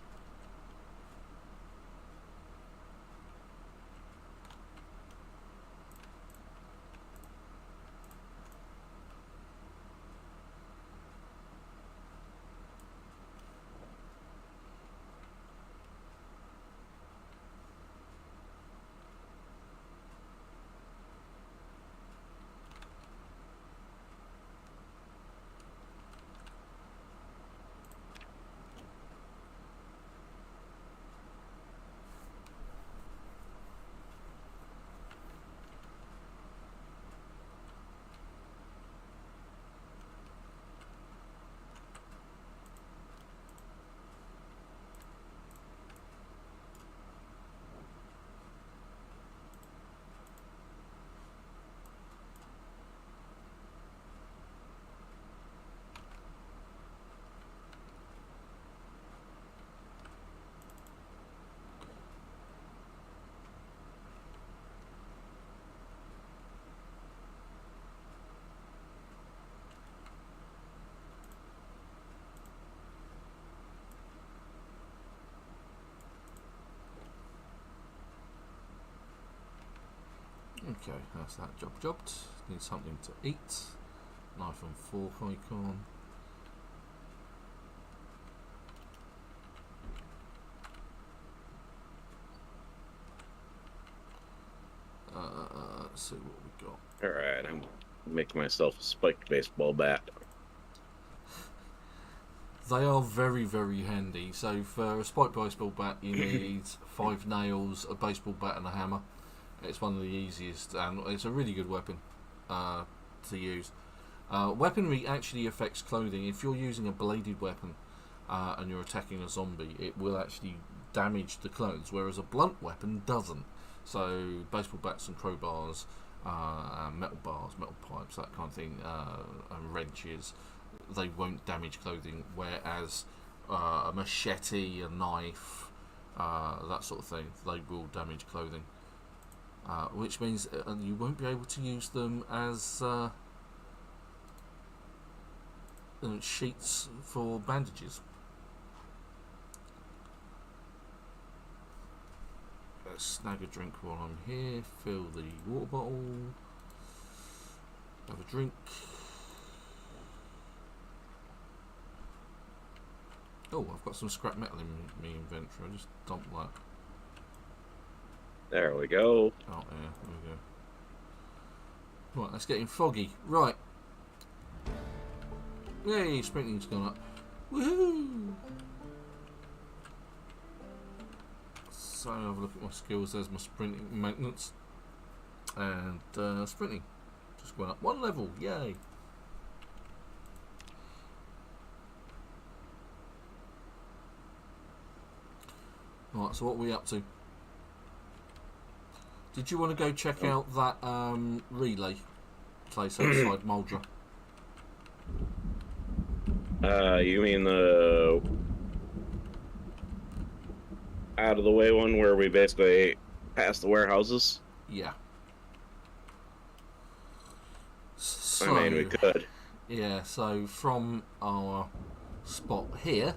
S1: Okay, that's that jobbed. Need something to eat. Knife and fork icon. Let's see what we got.
S2: Alright, I'm making myself a spiked baseball bat.
S1: They are very, very handy. So for a spiked baseball bat, you need 5 nails, a baseball bat, and a hammer. It's one of the easiest, and it's a really good weapon to use. Weaponry actually affects clothing. If you're using a bladed weapon and you're attacking a zombie, it will actually damage the clothes, whereas a blunt weapon doesn't. So baseball bats and crowbars, metal bars, metal pipes, that kind of thing, and wrenches, they won't damage clothing, whereas a machete, a knife, that sort of thing, they will damage clothing. Which means you won't be able to use them as sheets for bandages. Right, snag a drink while I'm here. Fill the water bottle. Have a drink. Oh, I've got some scrap metal in my inventory. I just dump that.
S2: There we go.
S1: Oh, yeah, there we go. Right, that's getting foggy. Right. Yay, sprinting's gone up. Woohoo! So, have a look at my skills. There's my sprinting maintenance. And sprinting. Just went up one level. Yay! Right, so what are we up to? Did you want to go check out that relay place outside Muldra?
S2: You mean the out of the way one where we basically pass the warehouses?
S1: Yeah. So,
S2: I mean, we could.
S1: Yeah, so from our spot here,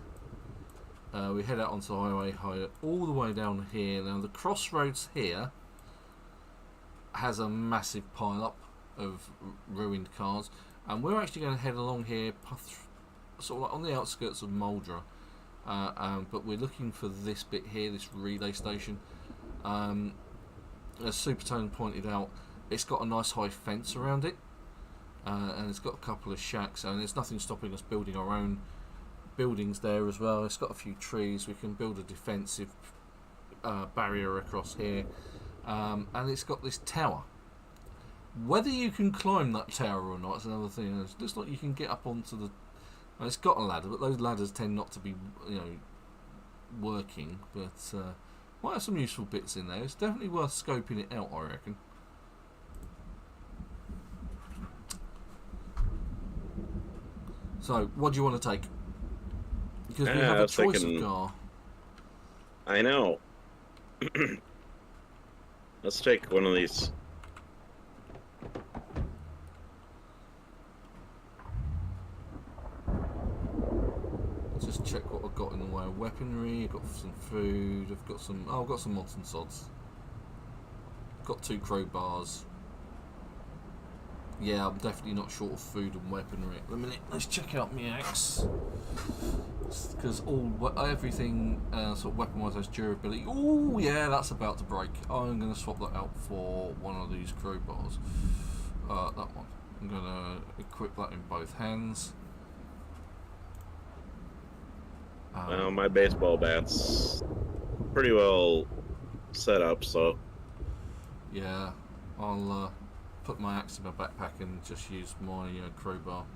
S1: we head out onto Highway High all the way down here. Now, the crossroads here has a massive pile-up of ruined cars, and we're actually going to head along here, sort of like on the outskirts of Muldra, but we're looking for this bit here, this relay station. As Supertone pointed out, it's got a nice high fence around it, and it's got a couple of shacks, and there's nothing stopping us building our own buildings there as well. It's got a few trees. We can build a defensive barrier across here, and it's got this tower. Whether you can climb that tower or not is another thing. It looks like you can get up onto the. And it's got a ladder, but those ladders tend not to be, working. But might have some useful bits in there. It's definitely worth scoping it out, I reckon. So, what do you want to take? Because we have a choice of car.
S2: I know. Let's take one of these.
S1: Just check what I've got in the way of weaponry. I've got some food. I've got some. Oh, I've got some mods and sods. Got 2 crowbars. Yeah, I'm definitely not short of food and weaponry at the minute. Let's check out my axe, because everything sort of weapon-wise has durability. Oh yeah, that's about to break. I'm going to swap that out for one of these crowbars. That one. I'm going to equip that in both hands.
S2: Well, my baseball bat's pretty well set up, so
S1: yeah, I'll put my axe in my backpack and just use my crowbar.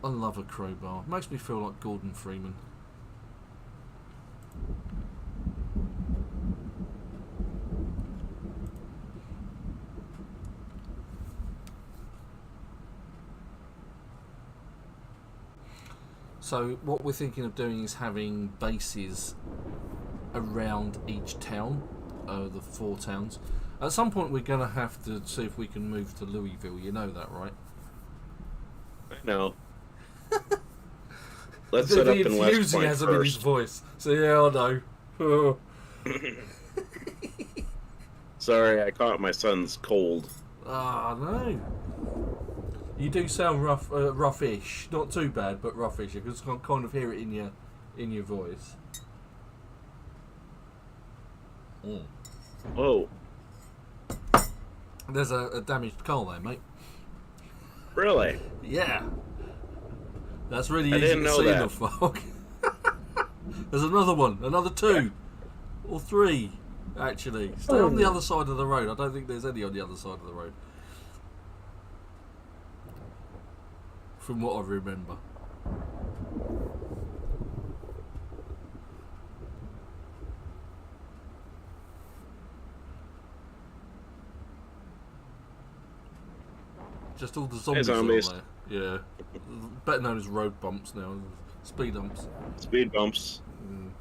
S1: I love a crowbar. Makes me feel like Gordon Freeman. So what we're thinking of doing is having bases around each town, the 4 towns. At some point we're going to have to see if we can move to Louisville, you know that, right?
S2: I know. Let's set up in West Point first. The enthusiasm in his
S1: voice. So yeah, I know.
S2: Sorry, I caught my son's cold.
S1: Ah, no. You do sound roughish. Not too bad, but roughish. You can kind of hear it in your voice. Mm.
S2: Whoa.
S1: There's a damaged car there, mate.
S2: Really?
S1: Yeah. That's really
S2: I
S1: easy
S2: didn't
S1: to
S2: know
S1: see in
S2: that.
S1: the fog. There's another one, another 2 or 3, actually. Stay on the other side of the road. I don't think there's any on the other side of the road, from what I remember. Just all the zombies on there. Yeah. Better known as road bumps now. Speed bumps.
S2: Speed bumps.
S1: Mm.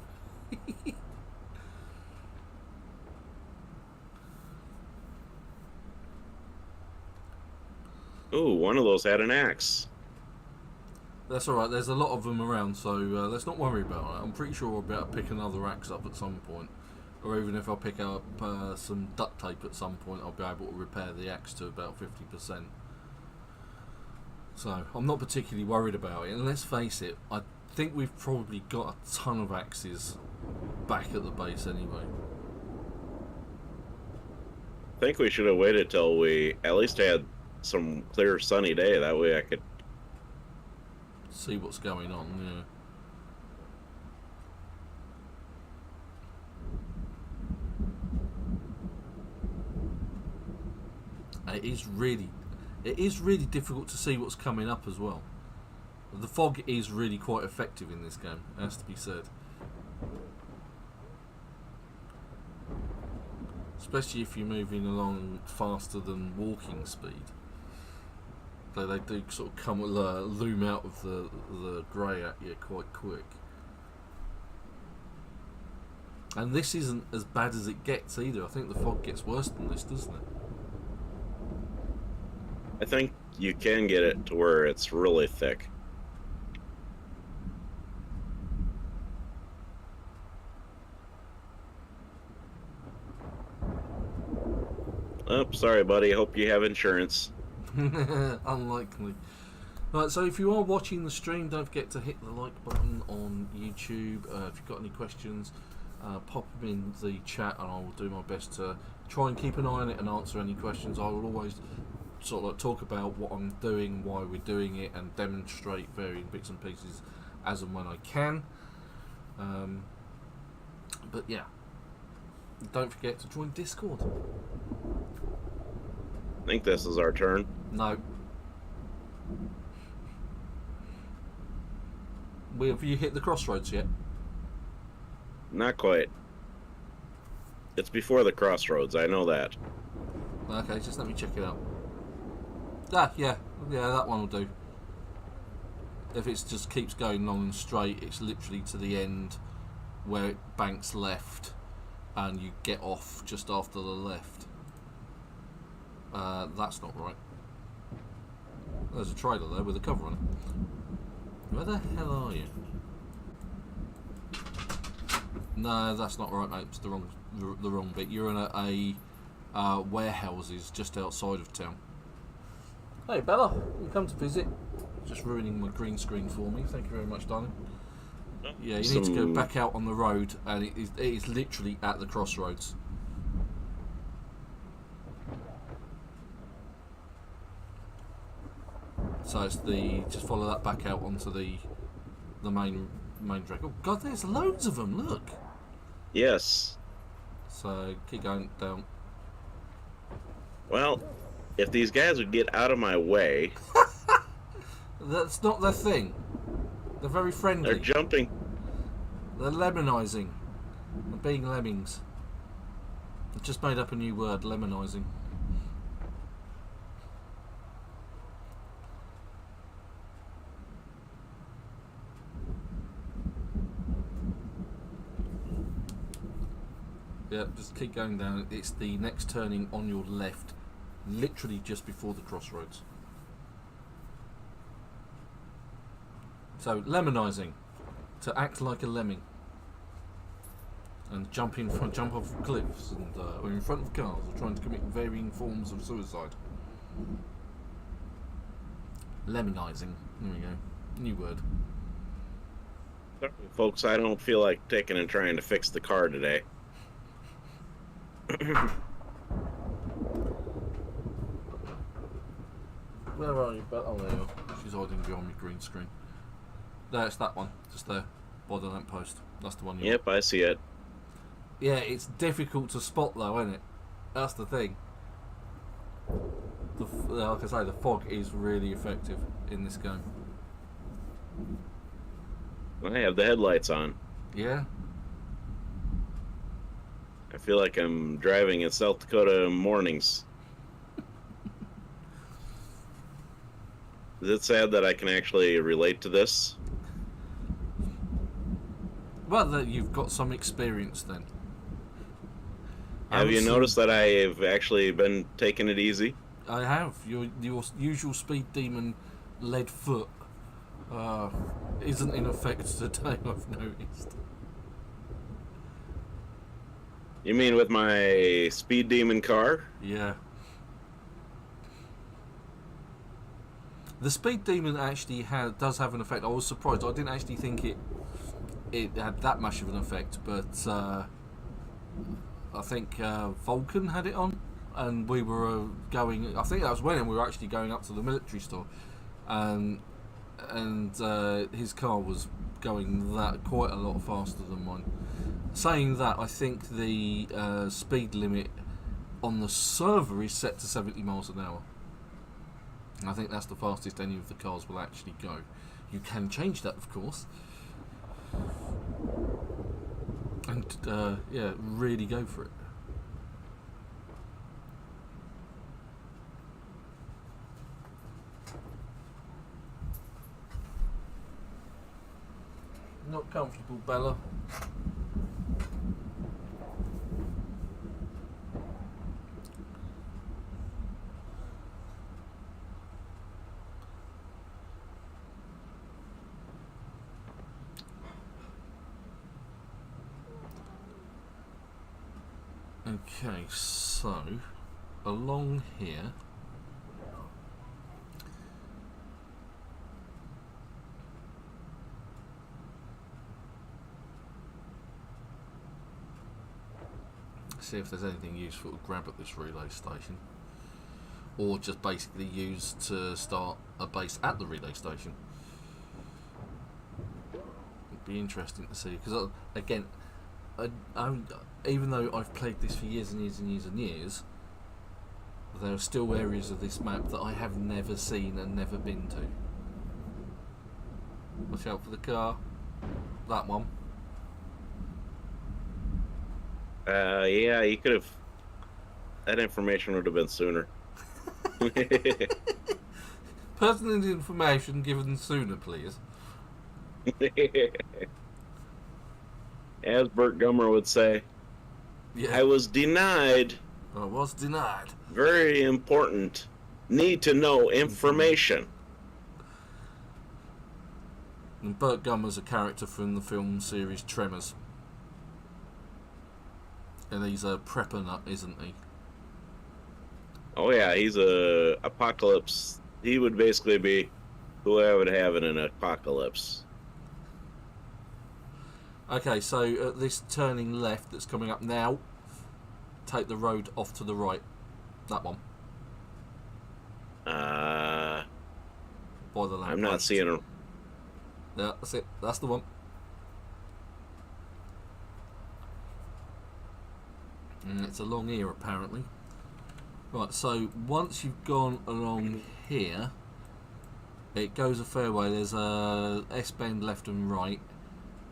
S2: Ooh, one of those had an axe.
S1: That's alright, there's a lot of them around, so let's not worry about it. I'm pretty sure we'll be able to pick another axe up at some point. Or even if I pick up some duct tape at some point, I'll be able to repair the axe to about 50%. So I'm not particularly worried about it. And let's face it, I think we've probably got a ton of axes back at the base anyway.
S2: I think we should have waited till we at least had some clear sunny day. That way I could
S1: see what's going on. Yeah. It is really difficult to see what's coming up as well. The fog is really quite effective in this game, it has to be said. Especially if you're moving along faster than walking speed. They do sort of come loom out of the grey at you quite quick. And this isn't as bad as it gets either. I think the fog gets worse than this, doesn't it?
S2: I think you can get it to where it's really thick. Oh, sorry, buddy. Hope you have insurance.
S1: Unlikely. Right, so if you are watching the stream, don't forget to hit the like button on YouTube. If you've got any questions, pop them in the chat and I will do my best to try and keep an eye on it and answer any questions. I will always sort of like talk about what I'm doing, why we're doing it, and demonstrate varying bits and pieces as and when I can. But yeah, don't forget to join Discord.
S2: I think this is our turn.
S1: No. Have you hit the crossroads yet?
S2: Not quite. It's before the crossroads, I know that.
S1: Okay, just let me check it out. Yeah, that one will do. If it just keeps going long and straight, it's literally to the end where it banks left and you get off just after the left. That's not right. There's a trailer there with a cover on it. Where the hell are you? No, that's not right, mate. It's the wrong bit. You're in a warehouses just outside of town. Hey Bella, you come to visit. Just ruining my green screen for me. Thank you very much, darling. Yeah, you need to go back out on the road, and it is literally at the crossroads. So it's just follow that back out onto the main drag. Oh God, there's loads of them. Look.
S2: Yes.
S1: So keep going down.
S2: Well, if these guys would get out of my way.
S1: That's not their thing. They're very friendly.
S2: They're jumping.
S1: They're lemonizing. They're being lemmings. I've just made up a new word, lemonizing. Yeah, just keep going down. It's the next turning on your left, literally just before the crossroads. So, lemonizing, to act like a lemming, and jump off cliffs, and or in front of cars, or trying to commit varying forms of suicide. Lemmingizing. There we go. New word.
S2: Sorry, folks, I don't feel like taking and trying to fix the car today.
S1: Where are you? Oh, there you are. She's hiding behind my green screen. There's that one, just there, by the lamppost. That's the one you
S2: Yep, I see it.
S1: Yeah, it's difficult to spot though, isn't it? That's the thing. Like I say, the fog is really effective in this game.
S2: I have the headlights on.
S1: Yeah?
S2: I feel like I'm driving in South Dakota mornings. Is it sad that I can actually relate to this?
S1: Well, you've got some experience then.
S2: Have you noticed that I have actually been taking it easy?
S1: I have. Your usual speed demon lead foot isn't in effect today, I've noticed.
S2: You mean with my speed demon car?
S1: Yeah. The speed demon actually does have an effect. I was surprised. I didn't actually think it had that much of an effect, but I think Vulcan had it on, and we were going. I think that was when we were actually going up to the military store, and his car was going that quite a lot faster than mine. Saying that, I think the speed limit on the server is set to 70 miles an hour. And I think that's the fastest any of the cars will actually go. You can change that, of course. And, yeah, really go for it. Not comfortable, Bella. Okay, so along here, see if there's anything useful to grab at this relay station, or just basically use to start a base at the relay station. It'd be interesting to see, because again, even though I've played this for years and years and years and years, there are still areas of this map that I have never seen and never been to. Watch out for the car. That one.
S2: Yeah, you could have. That information would have been sooner.
S1: Pertinent information given sooner, please.
S2: As Burt Gummer would say,
S1: Yeah.
S2: I was denied.
S1: I was denied.
S2: Very important. Need to know information.
S1: And Burt Gummer's a character from the film series Tremors. And he's a prepper nut, isn't he?
S2: Oh yeah, he's a apocalypse. He would basically be who I would have in an apocalypse.
S1: Okay, so at this turning left that's coming up now, take the road off to the right. That one. By the lamp
S2: I'm not
S1: post.
S2: seeing him.
S1: Yeah, that's it. That's the one. And it's along here, apparently. Right, so once you've gone along here, it goes a fair way. There's a S-bend left and right,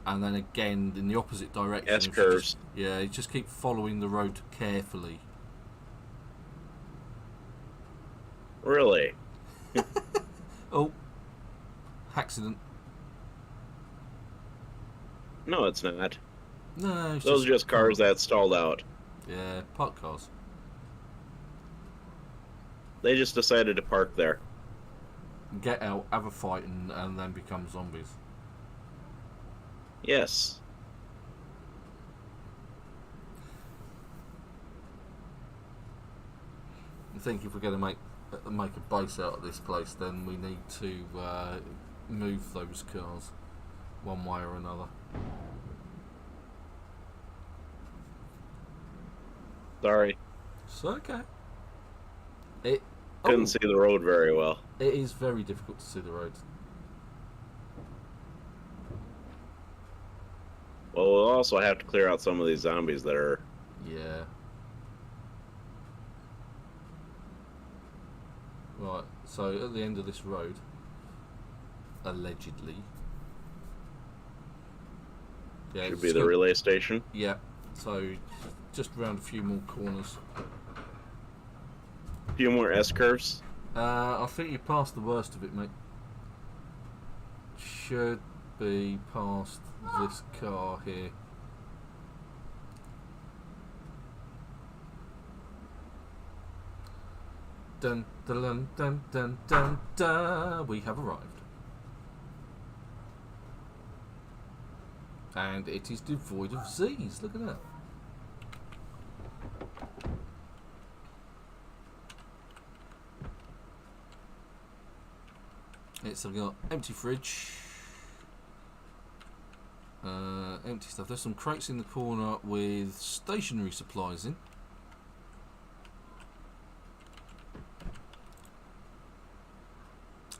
S1: and then again in the opposite direction.
S2: S-curves.
S1: You just keep following the road carefully.
S2: Really?
S1: Oh, accident.
S2: No, it's not.
S1: No, it's
S2: Those are just cars that stalled out.
S1: Yeah, park cars.
S2: They just decided to park there.
S1: Get out, have a fight, and then become zombies.
S2: Yes.
S1: I think if we're going to make a base out of this place, then we need to move those cars one way or another.
S2: Sorry.
S1: It's okay.
S2: Couldn't see the road very well.
S1: It is very difficult to see the road.
S2: Well, we'll also have to clear out some of these zombies that are...
S1: Yeah. Right, so at the end of this road, allegedly... Yeah,
S2: Should be the relay station.
S1: Yeah, so just around a few more corners.
S2: A few more S-curves.
S1: I think you passed the worst of it, mate. Should be past this car here. Dun dun dun dun dun dun. We have arrived. And it is devoid of Z's. Look at that. It's got empty fridge, empty stuff. There's some crates in the corner with stationery supplies in.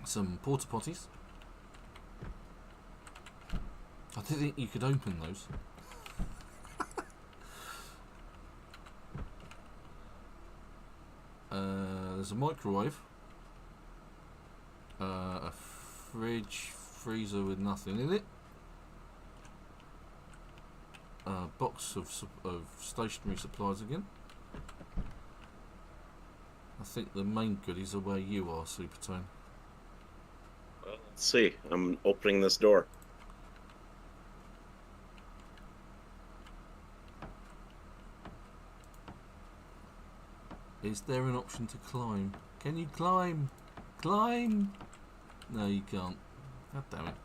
S1: Some porta potties. I didn't think you could open those. There's a microwave, a fridge, freezer with nothing in it, a box of stationery supplies again. I think the main goodies are where you are, Supertone.
S2: Well, let's see. I'm opening this door.
S1: Is there an option to climb? Can you climb? Climb! No, you can't. God damn it.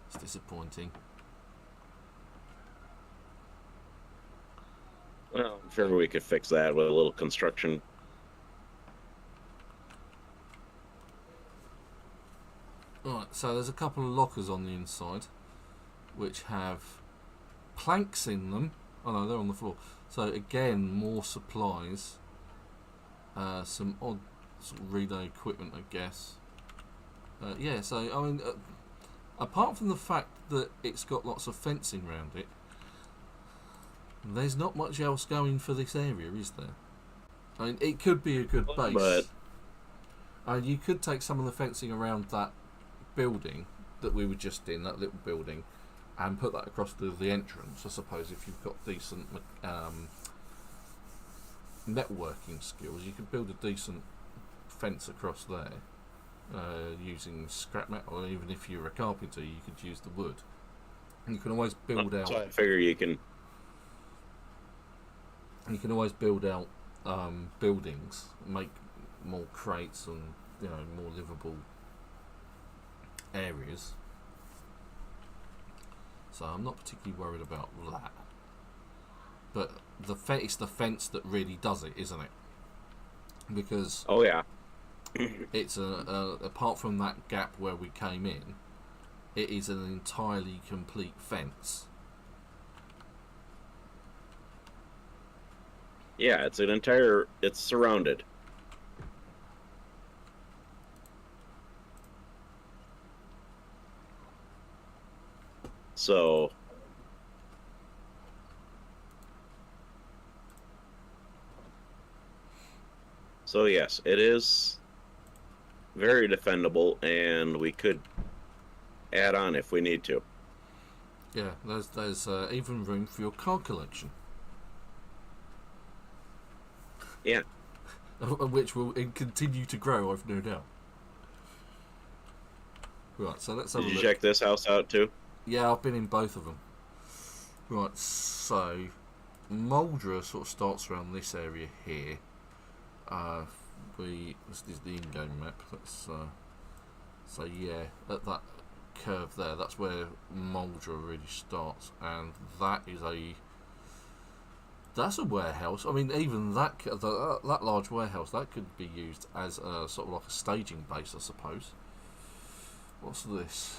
S1: It's disappointing.
S2: Well, I'm sure we could fix that with a little construction.
S1: Alright, so there's a couple of lockers on the inside which have planks in them. Oh no, they're on the floor. So again, more supplies. Some odd sort of relay equipment, I guess. Yeah, so I mean, apart from the fact that it's got lots of fencing around it, there's not much else going for this area, is there? I mean, it could be a good base. But you could take some of the fencing around that building that we were just in, that little building, and put that across to the entrance, I suppose, if you've got decent networking skills. You could build a decent fence across there using scrap metal, or even if you're a carpenter, you could use the wood. And you can always build out.
S2: So I figure you can.
S1: You can always build out buildings, make more crates and more livable areas. So I'm not particularly worried about that. But it's the fence that really does it, isn't it? Because
S2: oh yeah,
S1: it's apart from that gap where we came in, it is an entirely complete fence.
S2: Yeah, it's surrounded. So yes, it is very defendable, and we could add on if we need to.
S1: Yeah, there's even room for your car collection.
S2: Yeah.
S1: Which will continue to grow, I've no doubt. Right, so let's have a look.
S2: Did you check this house out too?
S1: Yeah, I've been in both of them. Right, so Moldra sort of starts around this area here. This is the in-game map. So yeah, at that curve there, that's where Moldra really starts, and that's a warehouse. I mean, even that large warehouse, that could be used as a sort of like a staging base, I suppose. What's this?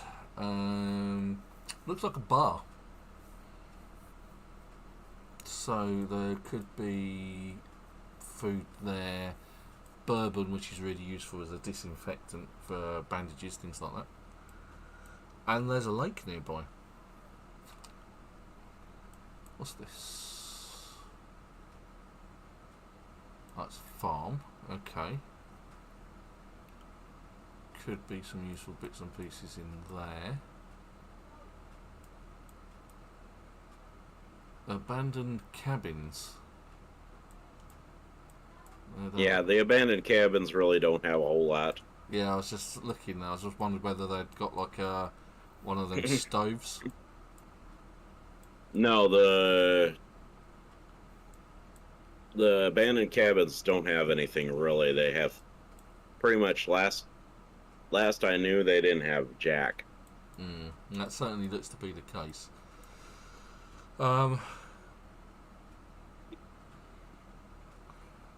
S1: Looks like a bar. So there could be food there, bourbon, which is really useful as a disinfectant for bandages, things like that. And there's a lake nearby. What's this? That's farm. Okay. Could be some useful bits and pieces in there. Abandoned cabins.
S2: Yeah, the abandoned cabins really don't have a whole lot.
S1: Yeah, I was just looking. I was just wondering whether they'd got like one of them stoves.
S2: No, the abandoned cabins don't have anything really. They have pretty much last I knew they didn't have jack.
S1: That certainly looks to be the case.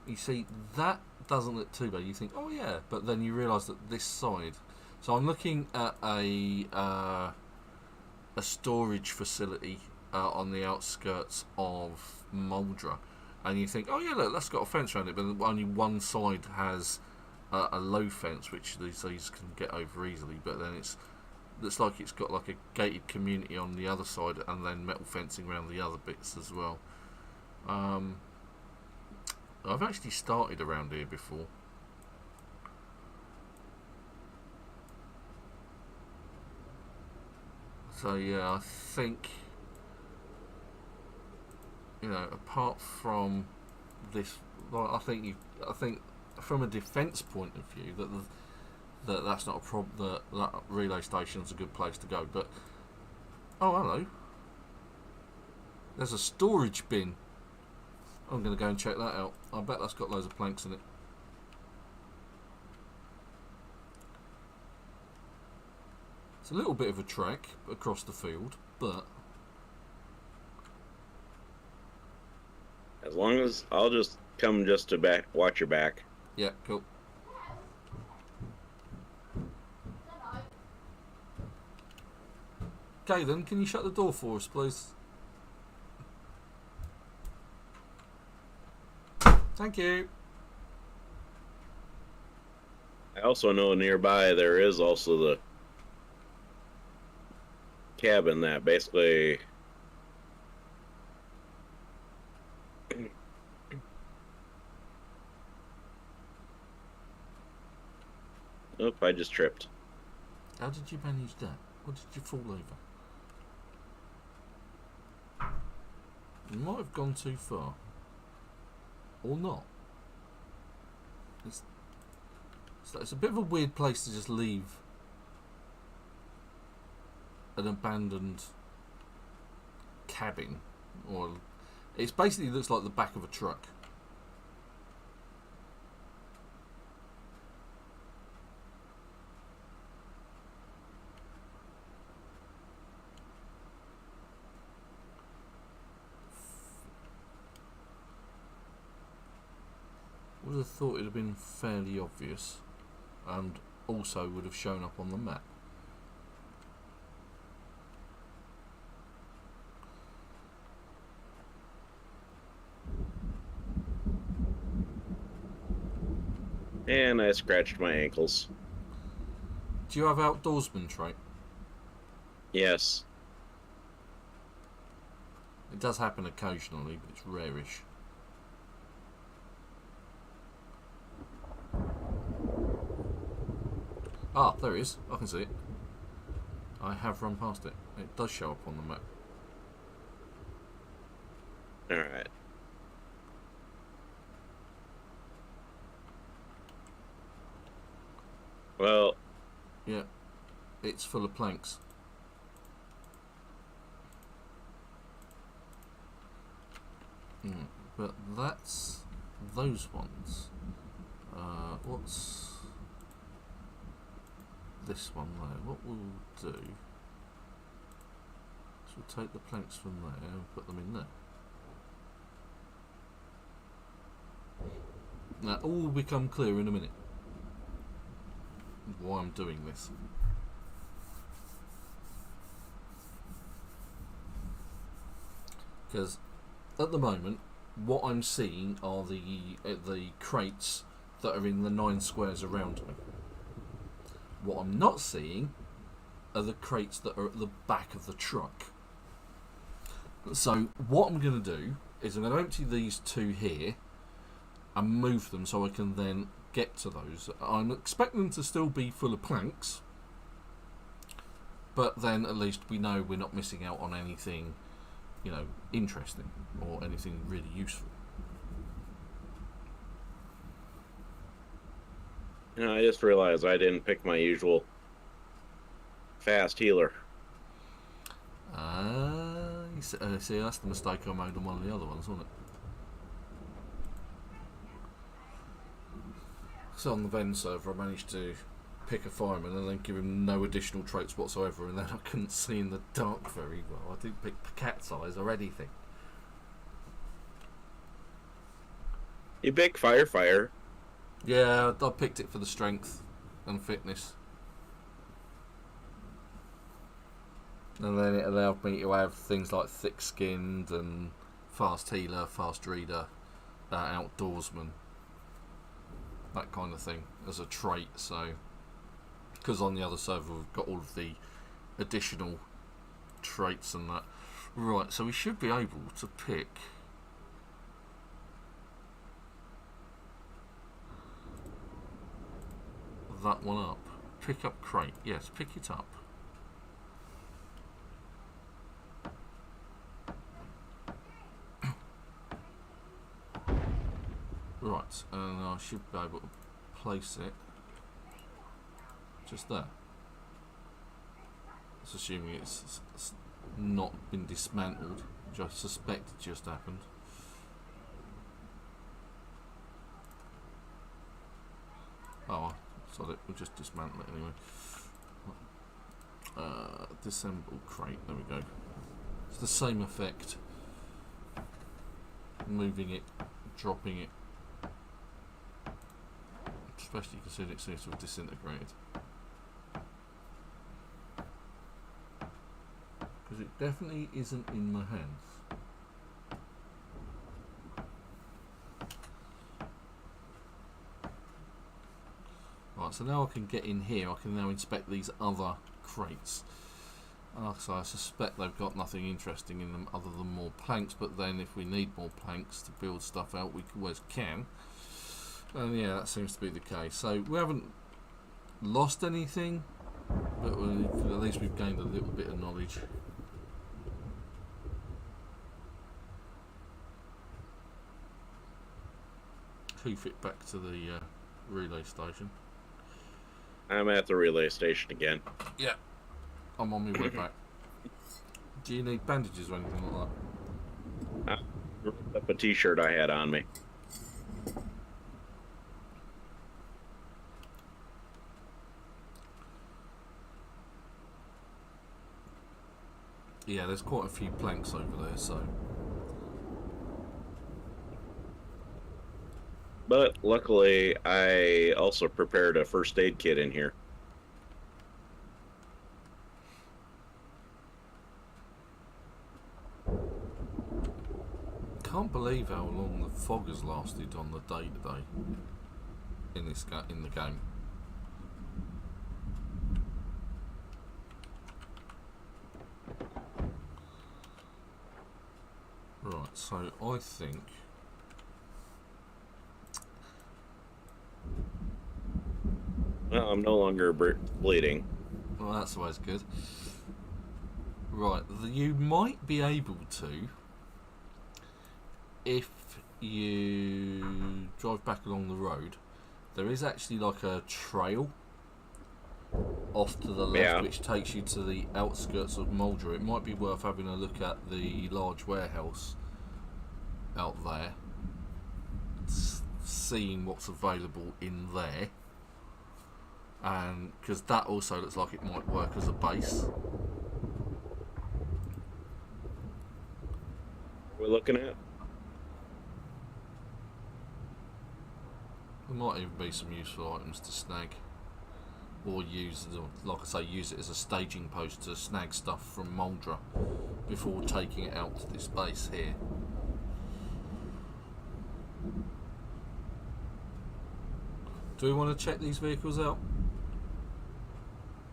S1: You see, that doesn't look too bad. You think, oh yeah, but then you realise that this side, So I'm looking at a storage facility on the outskirts of Muldra, and you think, oh yeah, look, that's got a fence around it, but only one side has a low fence, which these can get over easily. But then looks like it's got like a gated community on the other side, and then metal fencing around the other bits as well. I've actually started around here before. So yeah, I think, you know, apart from this, well, I think from a defence point of view that's not a problem. That relay station's a good place to go. But oh, hello, there's a storage bin. I'm going to go and check that out. I bet that's got loads of planks in it. It's a little bit of a trek across the field, but
S2: As long as I'll just come just to watch your back.
S1: yeah, cool. Okay then, can you shut the door for us, please? Thank you.
S2: I also know nearby there is also the cabin that basically Oop, I just tripped.
S1: How did you manage that? What did you fall over? You might have gone too far. Or not. It's a bit of a weird place to just leave an abandoned cabin. Or it basically looks like the back of a truck. Would have thought it would have been fairly obvious, and also would have shown up on the map.
S2: And I scratched my ankles.
S1: Do you have outdoorsman trait?
S2: Yes.
S1: It does happen occasionally, but it's rarish. Ah, there it is. I can see it. I have run past it. It does show up on the map.
S2: Alright. Well,
S1: yeah, it's full of planks. But that's those ones. What's this one there? What we'll do is we'll take the planks from there and put them in there. Now, all will become clear in a minute why I'm doing this. Because at the moment, what I'm seeing are the crates that are in the 9 squares around me. What I'm not seeing are the crates that are at the back of the truck. So what I'm going to do is I'm going to empty these 2 here and move them so I can then get to those. I'm expecting them to still be full of planks, but then at least we know we're not missing out on anything, you know, interesting or anything really useful.
S2: You know, I just realized I didn't pick my usual fast healer.
S1: See, that's the mistake I made on one of the other ones, wasn't it? So on the Ven server, I managed to pick a fireman and then give him no additional traits whatsoever, and then I couldn't see in the dark very well. I didn't pick cat's eyes or anything.
S2: You pick fire.
S1: Yeah, I picked it for the strength and fitness. And then it allowed me to have things like thick-skinned and fast healer, fast reader, outdoorsman, that kind of thing as a trait. So, because on the other server we've got all of the additional traits and that. Right, so we should be able to pick that one up. Pick up crate. Yes, pick it up. Right, and I should be able to place it just there. It's assuming it's not been dismantled, which I suspect just happened. Oh, so we'll just dismantle it anyway. Disassemble crate, there we go. It's the same effect. Moving it, dropping it. Especially considering it seems to have disintegrated. Because it definitely isn't in my hands. Right, so now I can get in here, I can now inspect these other crates. So I suspect they've got nothing interesting in them other than more planks, but then if we need more planks to build stuff out, we always can. And yeah, that seems to be the case. So we haven't lost anything, but at least we've gained a little bit of knowledge. Hoof it back to the relay station.
S2: I'm at the relay station again.
S1: Yeah, I'm on my way back. Do you need bandages or anything like that?
S2: I ripped up a t-shirt I had on me.
S1: Yeah, there's quite a few planks over there, so.
S2: But luckily, I also prepared a first aid kit in here.
S1: Can't believe how long the fog has lasted on the day today in the game. Right, so I think
S2: Well, I'm no longer bleeding.
S1: well, that's always good. Right, you might be able to, if you drive back along the road, there is actually like a trail off to the left which takes you to the outskirts of Mulder. It might be worth having a look at the large warehouse out there, seeing what's available in there, and because that also looks like it might work as a base.
S2: We're looking at.
S1: There might even be some useful items to snag, or use, like I say, use it as a staging post to snag stuff from Muldra before taking it out to this base here. Do we want to check these vehicles out?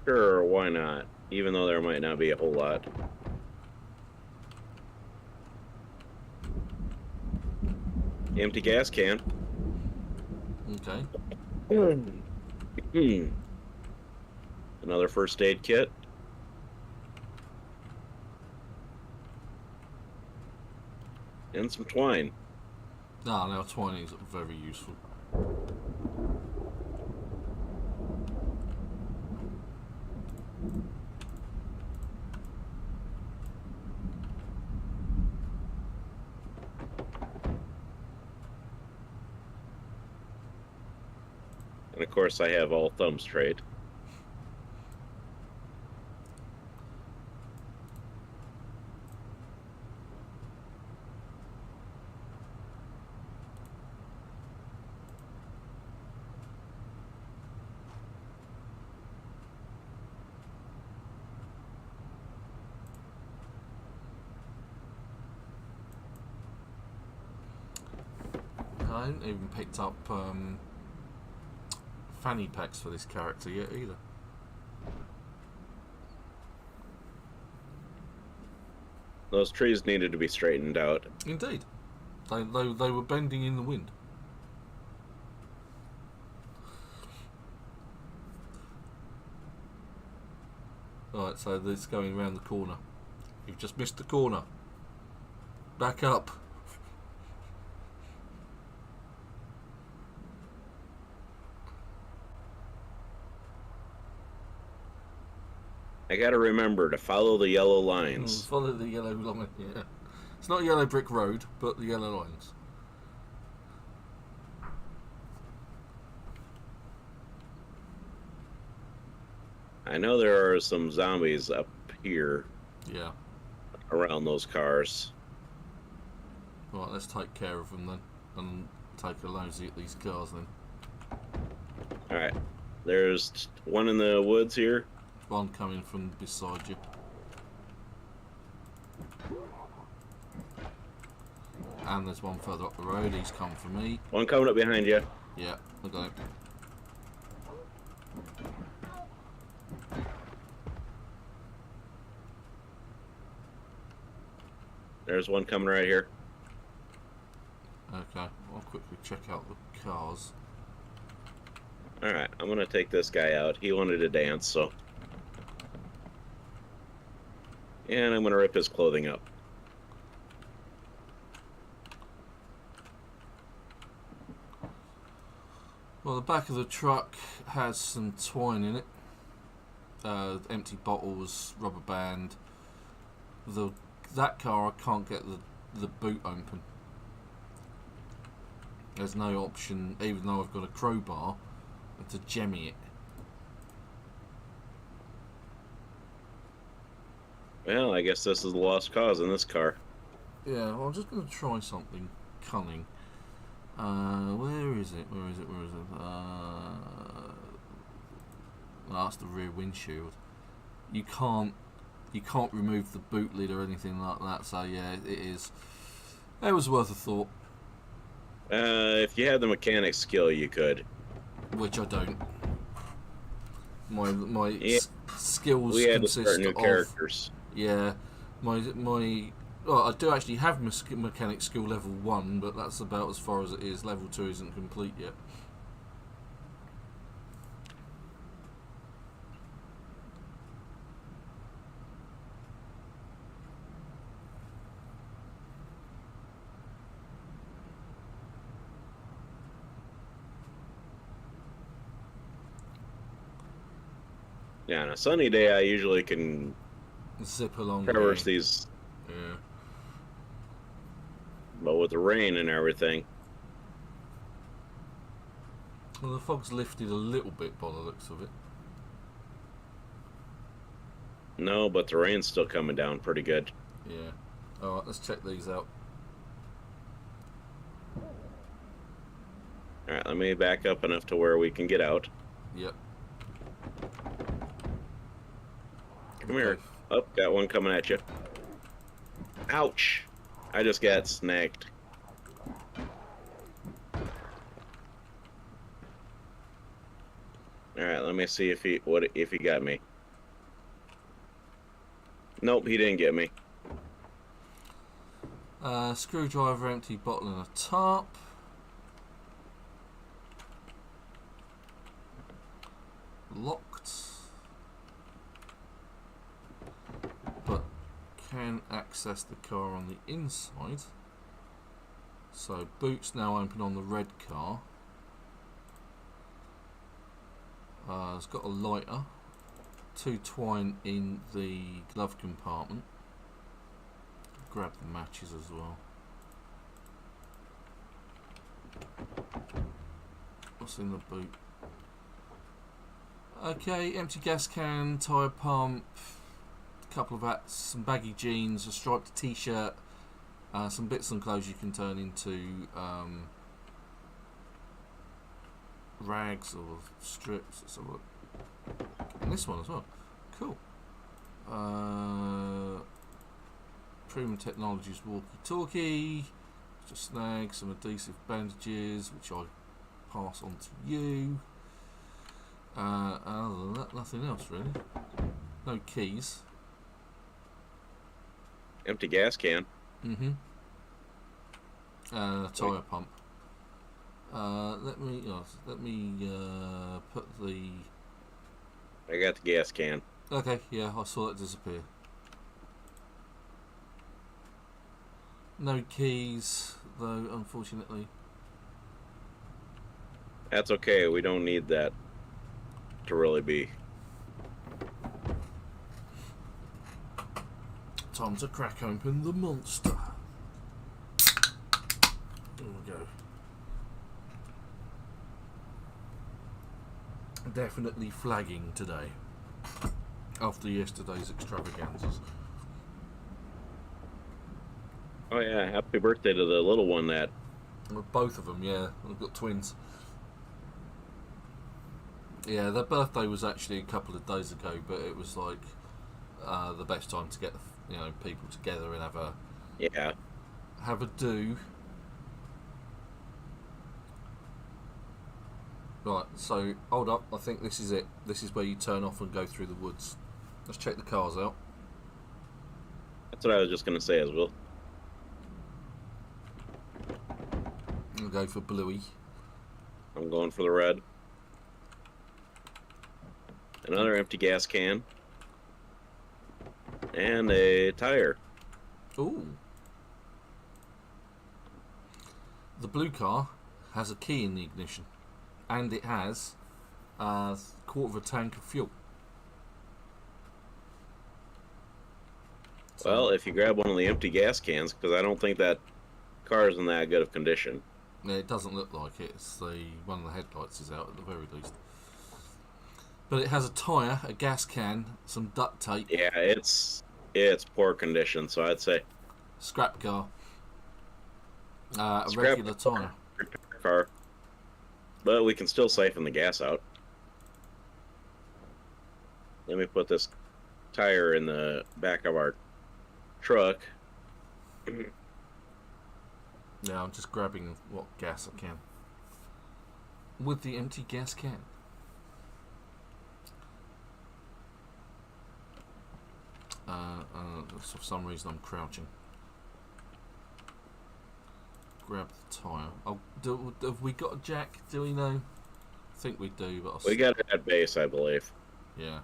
S2: Sure, why not? Even though there might not be a whole lot. Empty gas can.
S1: Okay.
S2: Another first aid kit. And some twine.
S1: Now twine is very useful.
S2: And of course I have all thumbs trade.
S1: I haven't even picked up fanny packs for this character yet either.
S2: Those trees needed to be straightened out.
S1: Indeed. They were bending in the wind. Alright, so this going around the corner. You've just missed the corner. Back up.
S2: I gotta remember to follow the yellow lines.
S1: Follow the yellow line, yeah. It's not a yellow brick road, but the yellow lines.
S2: I know there are some zombies up here.
S1: Yeah.
S2: Around those cars.
S1: Right, let's take care of them then. And take a nosy at these cars then.
S2: Alright. There's one in the woods here.
S1: One coming from beside you. And there's one further up the road. He's come for me.
S2: One coming up behind you.
S1: Yeah, I got him.
S2: There's one coming right here.
S1: Okay, I'll quickly check out the cars.
S2: Alright, I'm gonna take this guy out. He wanted to dance, so. And I'm gonna rip his clothing up.
S1: Well, the back of the truck has some twine in it. Empty bottles, rubber band. That car, I can't get the boot open. There's no option, even though I've got a crowbar, to jemmy it.
S2: Well, I guess this is the lost cause in this car.
S1: Yeah, well, I'm just going to try something cunning. Where is it? Where is it? Where is it? That's the rear windshield. You can't remove the boot lid or anything like that. So yeah, it is. It was worth a thought.
S2: If you had the mechanic skill, you could.
S1: Which I don't. My
S2: Yeah.
S1: Skills
S2: We had to
S1: consist
S2: start new
S1: of
S2: characters.
S1: yeah. Well, I do actually have mechanic skill level 1, but that's about as far as it is. Level 2 isn't complete yet.
S2: Yeah, on a sunny day, I usually can
S1: Zip along.
S2: traverse these.
S1: Yeah.
S2: But with the rain and everything.
S1: Well, the fog's lifted a little bit by the looks of it.
S2: No, but the rain's still coming down pretty good.
S1: Yeah. Alright, let's check these out.
S2: Alright, let me back up enough to where we can get out.
S1: Yep.
S2: Come here. Oh, got one coming at you. Ouch! I just got snagged. Alright, let me see if he got me. Nope, he didn't get me.
S1: Screwdriver, empty bottle and a tarp. Locked. But can access the car on the inside. So boots now open on the red car. It's got a lighter. 2 twine in the glove compartment. Grab the matches as well. What's in the boot? Okay, empty gas can, tyre pump, a couple of hats, some baggy jeans, a striped t-shirt, some bits and clothes you can turn into rags or strips. Let's have a look. And this one as well. Cool. Proven Technologies walkie-talkie, Just snag some adhesive bandages, which I pass on to you. Other than that, nothing else really. No keys.
S2: Empty gas can.
S1: Mm-hmm. Tyre pump. Let me put the.
S2: I got the gas can.
S1: Okay, yeah, I saw it disappear. No keys, though, unfortunately.
S2: That's okay. We don't need that to really be.
S1: Time to crack open the monster. There we go. Definitely flagging today after yesterday's extravaganzas.
S2: Oh yeah, happy birthday to the little one that.
S1: Both of them, yeah. I've got twins. Yeah, their birthday was actually a couple of days ago, but it was like the best time to get people together and have a do. Right, so hold up. I think this is it. This is where you turn off and go through the woods. Let's check the cars out.
S2: That's what I was just gonna say as well.
S1: I'll go for Bluey.
S2: I'm going for the red. Another empty gas can. And a tire.
S1: Ooh. The blue car has a key in the ignition. And it has a quarter of a tank of fuel. So,
S2: Well, if you grab one of the empty gas cans, because I don't think that car is in that good of condition.
S1: it doesn't look like it. It's one of the headlights is out at the very least. But it has a tyre, a gas can, some duct tape.
S2: Yeah, it's poor condition, so I'd say
S1: Scrap car. A regular tyre.
S2: Car. But we can still siphon the gas out. Let me put this tire in the back of our truck.
S1: Yeah, I'm just grabbing what gas I can. With the empty gas can. For some reason I'm crouching. Grab the tyre. Have we got a jack? Do we know? I think we do, but
S2: We got it at base, I believe.
S1: Yeah.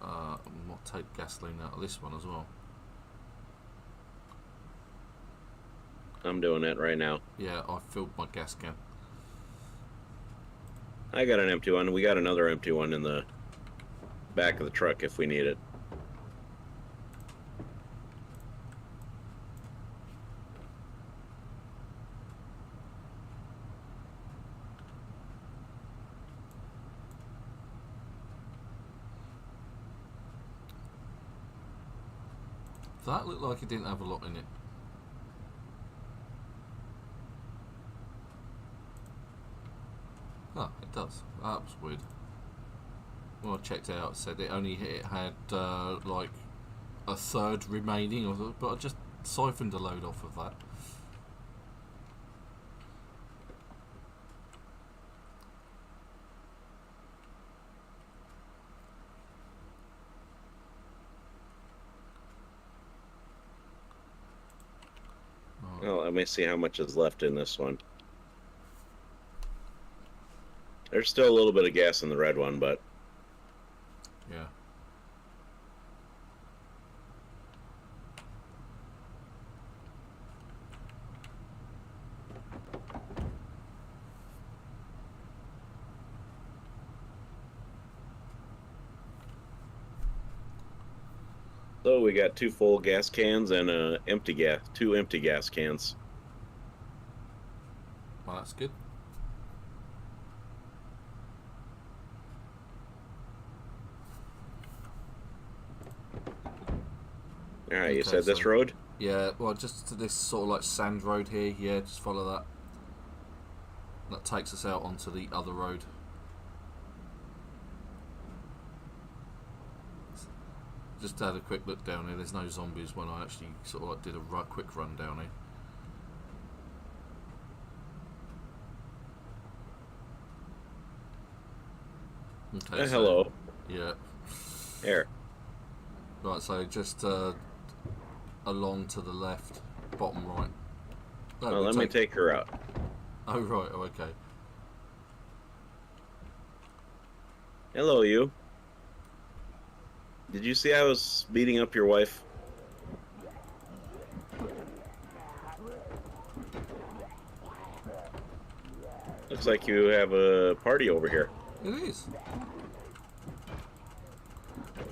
S1: We'll take gasoline out of this one as well.
S2: I'm doing it right now.
S1: Yeah, I filled my gas can.
S2: I got an empty one. We got another empty one in the back of the truck if we need it.
S1: That looked like it didn't have a lot in it. Oh, it does. That was weird. Well, I checked it out. It said it had like a third remaining, but I just siphoned a load off of that.
S2: Well, let me see how much is left in this one. There's still a little bit of gas in the red one, but
S1: yeah.
S2: So we got 2 full gas cans and two empty gas cans.
S1: Well, that's good.
S2: All right, you
S1: Okay,
S2: said this road?
S1: Yeah, well, just to this sort of like sand road here. Yeah, just follow that. That takes us out onto the other road. Just had a quick look down here. There's no zombies when I actually sort of like did a quick run down here. Okay,
S2: hello.
S1: Yeah.
S2: Here.
S1: Right, so just along to the left, bottom right. No,
S2: Well, let me take her out.
S1: Oh, right. Oh, okay.
S2: Hello, you. Did you see I was beating up your wife? Looks like you have a party over here.
S1: It is.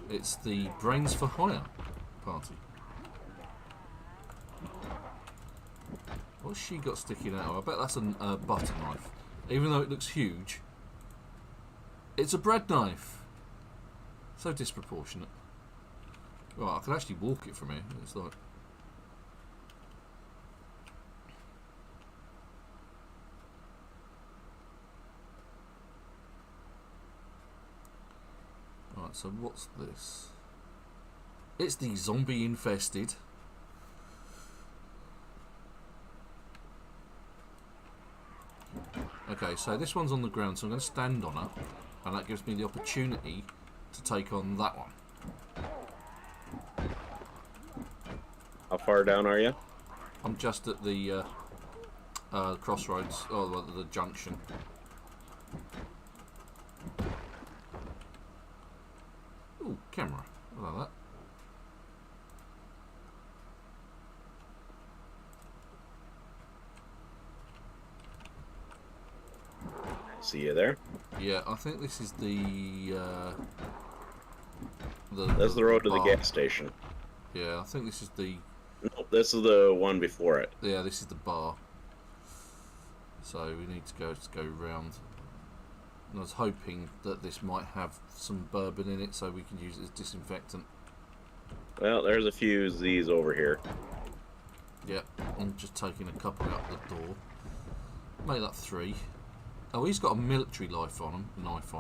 S1: It's the Brains for Hire party. What's she got sticking out? I bet that's a butter knife. Even though it looks huge, it's a bread knife. So disproportionate. Right, I can actually walk it from here. It's like... Right, so what's this? It's the zombie infested. Okay, so this one's on the ground, so I'm going to stand on it, and that gives me the opportunity to take on that one.
S2: How far down are you?
S1: I'm just at the crossroads, or the junction. Ooh, camera. I like that.
S2: See you there.
S1: Yeah, I think this is the
S2: That's the road to the
S1: bar.
S2: gas station.
S1: Yeah, I think this is the...
S2: Nope, this is the one before it.
S1: Yeah, this is the bar. So we need to go round. And I was hoping that this might have some bourbon in it, so we can use it as disinfectant.
S2: Well, there's a few of these over here.
S1: Yep, I'm just taking a couple out the door. Make that 3. Oh, he's got a military knife on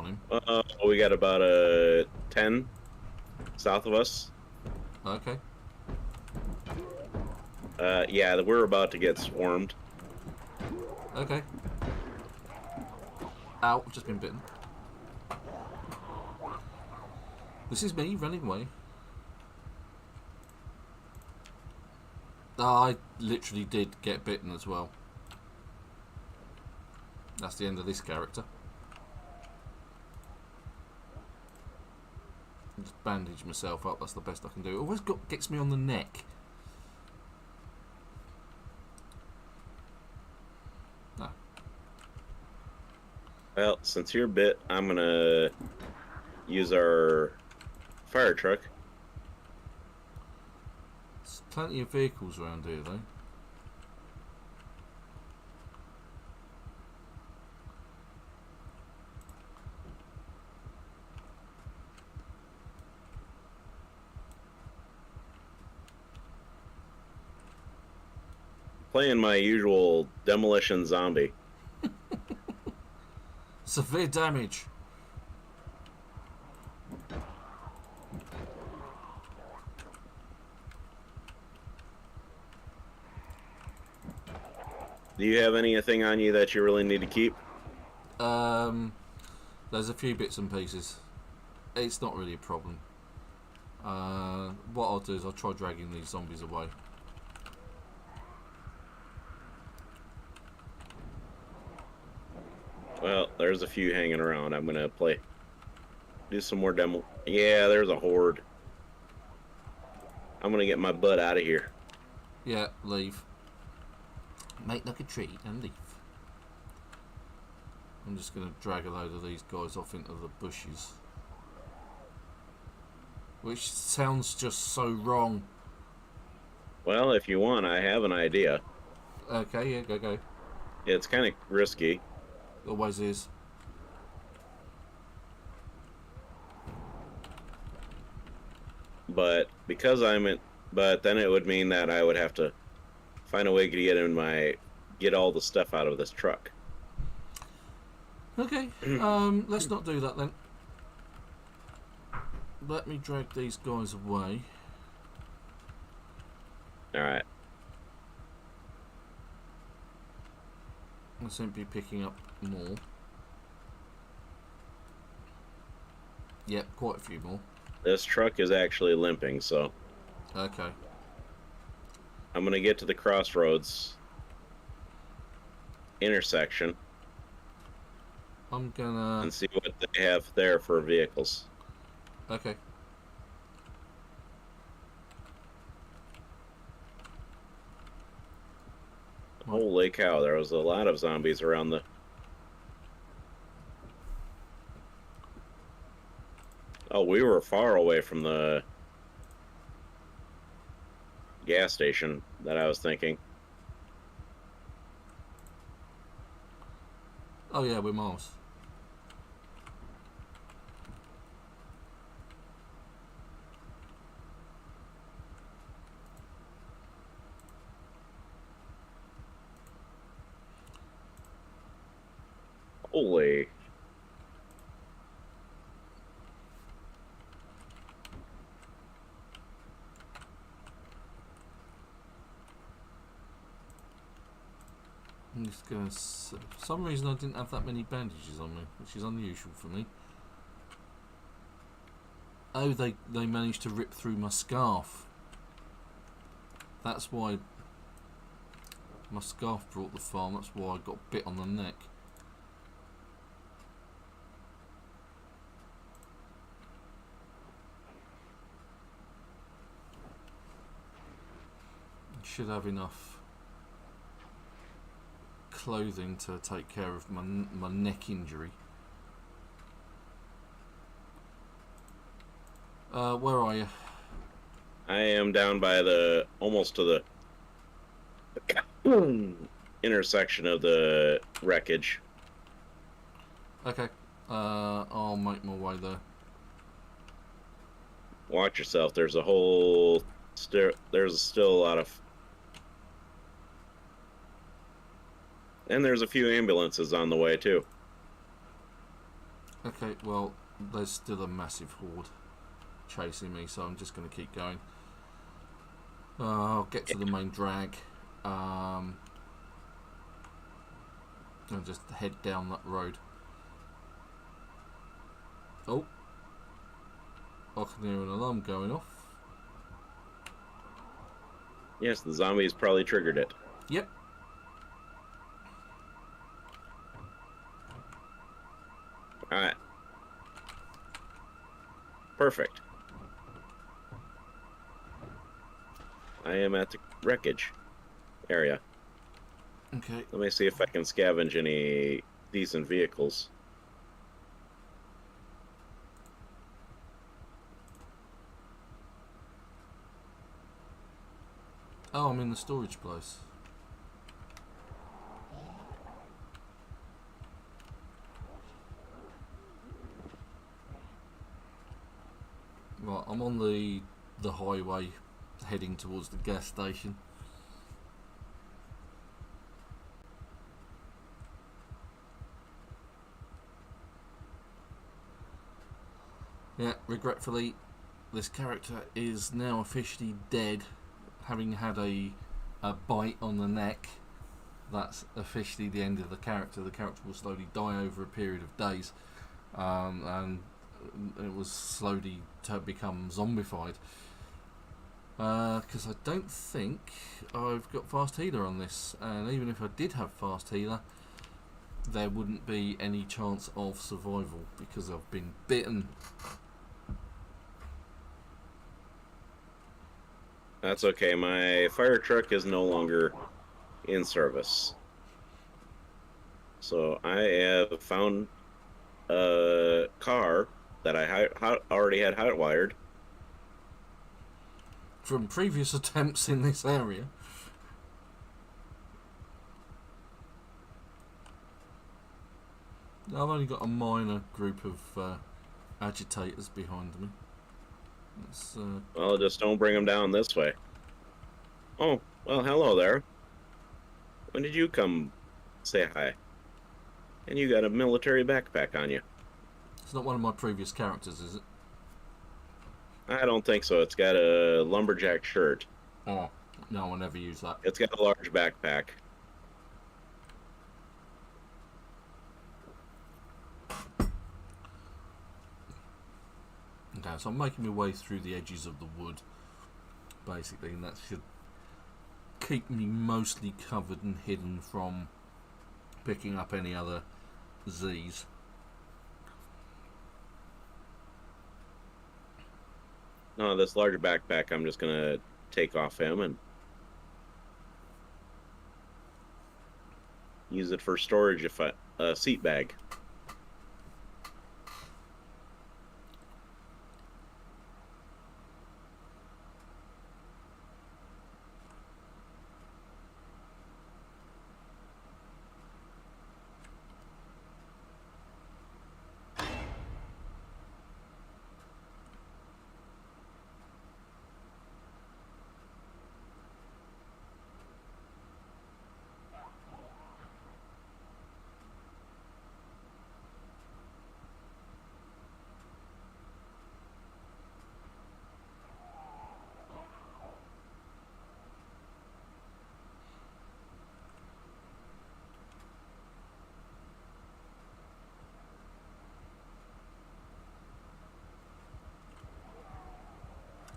S1: him.
S2: We got about a 10 south of us.
S1: Okay.
S2: Yeah, we're about to get swarmed.
S1: Okay. Ow, I've just been bitten. This is me running away. Oh, I literally did get bitten as well. That's the end of this character. Just bandage myself up, that's the best I can do. It always gets me on the neck. No.
S2: Well, since you're bit, I'm gonna use our fire truck.
S1: There's plenty of vehicles around here though.
S2: Playing my usual demolition zombie.
S1: Severe damage.
S2: Do you have anything on you that you really need to keep?
S1: There's a few bits and pieces. It's not really a problem. What I'll do is I'll try dragging these zombies away.
S2: Well, there's a few hanging around. I'm gonna do some more demo. Yeah, there's a horde. I'm gonna get my butt out of here.
S1: Yeah, leave. Make like a tree and leave. I'm just gonna drag a load of these guys off into the bushes. Which sounds just so wrong.
S2: Well, if you want, I have an idea.
S1: Okay, yeah, go.
S2: It's kind of risky.
S1: Always is.
S2: But but then it would mean that I would have to find a way to get all the stuff out of this truck.
S1: Okay, let's not do that then. let me drag these guys away.
S2: Alright.
S1: I seem to be picking up more. Yep, quite a few more.
S2: This truck is actually limping, so
S1: Okay.
S2: I'm gonna get to the crossroads intersection
S1: I'm gonna...
S2: and see what they have there for vehicles.
S1: Okay.
S2: Holy cow, there was a lot of zombies around the... Oh, we were far away from the gas station that I was thinking.
S1: Oh yeah, we're miles.
S2: Holy...
S1: I'm just gonna... For some reason I didn't have that many bandages on me, which is unusual for me. Oh, they managed to rip through my scarf. That's why my scarf brought the farm. That's why I got bit on the neck. Should have enough clothing to take care of my neck injury. Where are you?
S2: I am down by the... almost to the intersection of the wreckage.
S1: Okay. I'll make my way there.
S2: Watch yourself. There's a whole... there's still a lot of... And there's a few ambulances on the way, too.
S1: Okay, well, there's still a massive horde chasing me, so I'm just going to keep going. I'll get to the main drag. And just head down that road. Oh. I can hear an alarm going off.
S2: Yes, the zombies probably triggered it.
S1: Yep.
S2: Alright. Perfect. I am at the wreckage area.
S1: Okay.
S2: Let me see if I can scavenge any decent vehicles.
S1: Oh, I'm in the storage place. Right, I'm on the highway heading towards the gas station. Yeah, regretfully, this character is now officially dead, having had a bite on the neck. That's officially the end of the character. The character will slowly die over a period of days, and it was slowly to become zombified. Because I don't think I've got fast healer on this, and even if I did have fast healer, there wouldn't be any chance of survival because I've been bitten.
S2: That's okay. My fire truck is no longer in service. So I have found a car that I already had hotwired.
S1: From previous attempts in this area. I've only got a minor group of agitators behind me.
S2: Well, just don't bring them down this way. Oh, well, hello there. When did you come say hi? And you got a military backpack on you.
S1: It's not one of my previous characters, is it?
S2: I don't think so. It's got a lumberjack shirt.
S1: Oh, no, I never use that.
S2: It's got a large backpack.
S1: Okay, so I'm making my way through the edges of the wood, basically, and that should keep me mostly covered and hidden from picking up any other Z's.
S2: No, this larger backpack, I'm just gonna take off him and use it for storage if a seat bag.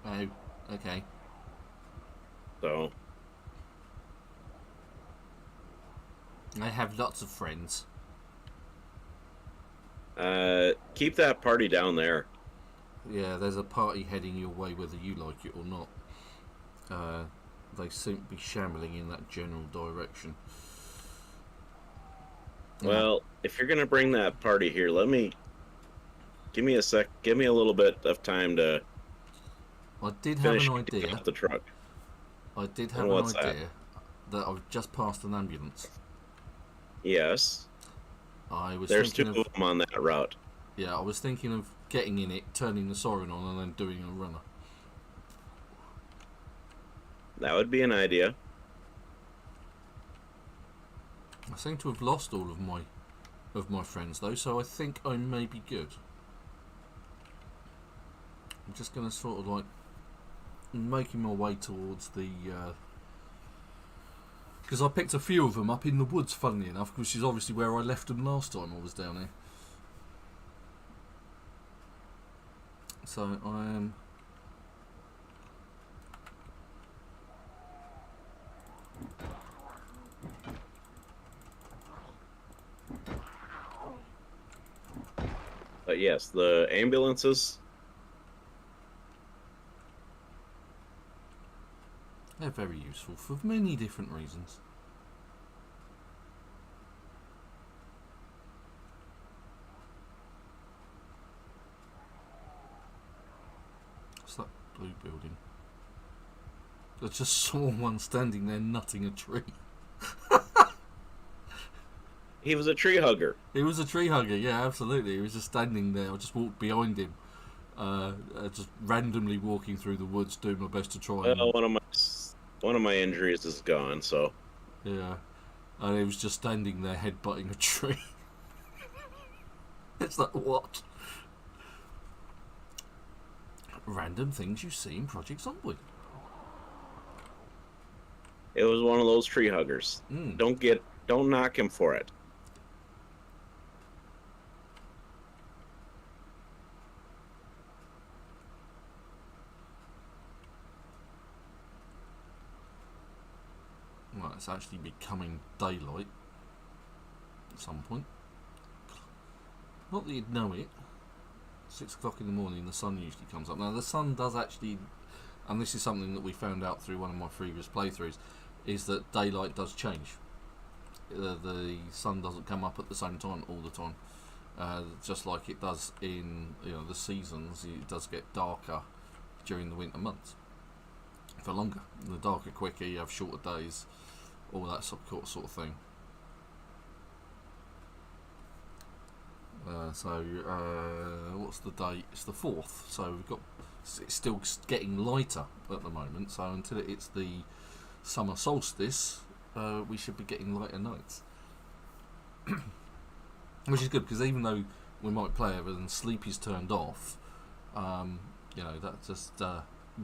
S1: Oh, okay.
S2: So
S1: I have lots of friends.
S2: keep that party down there.
S1: Yeah, there's a party heading your way whether you like it or not. They seem to be shambling in that general direction.
S2: Well, if you're gonna bring that party here, give me a little bit of time to
S1: I did have
S2: finish
S1: an idea.
S2: out the truck.
S1: I did have
S2: And
S1: an
S2: what's
S1: idea that I've just passed an ambulance.
S2: Yes,
S1: I was
S2: there's two
S1: thinking
S2: of them on that route.
S1: Yeah, I was thinking of getting in it, turning the siren on, and then doing a runner.
S2: That would be an idea.
S1: I seem to have lost all of my friends though, so I think I may be good. I'm just going to sort of like making my way towards the because I picked a few of them up in the woods, funnily enough, which is obviously where I left them last time I was down here. So I am
S2: But yes, the ambulances.
S1: they're very useful for many different reasons. What's that blue building? I just saw one standing there nutting a tree.
S2: He was a tree hugger.
S1: He was a tree hugger, yeah, absolutely. He was just standing there. I just walked behind him, just randomly walking through the woods, doing my best to try.
S2: Well, one of my injuries is gone, so
S1: yeah, and he was just standing there headbutting a tree. It's like, what? Random things you see in Project Zomboid.
S2: it was one of those tree huggers. Don't knock him for it.
S1: Well, it's actually becoming daylight at some point. Not that you'd know it. 6 o'clock in the morning, the sun usually comes up. Now, the sun does actually, and this is something that we found out through one of my previous playthroughs, is that daylight does change. The sun doesn't come up at the same time all the time. Just like it does in the seasons, it does get darker during the winter months for longer. The darker, quicker, you have shorter days, all that sort of thing. What's the date? It's the 4th, so it's still getting lighter at the moment, so until it's the summer solstice, we should be getting lighter nights. Which is good, because even though we might play it and sleep is turned off, You know, that just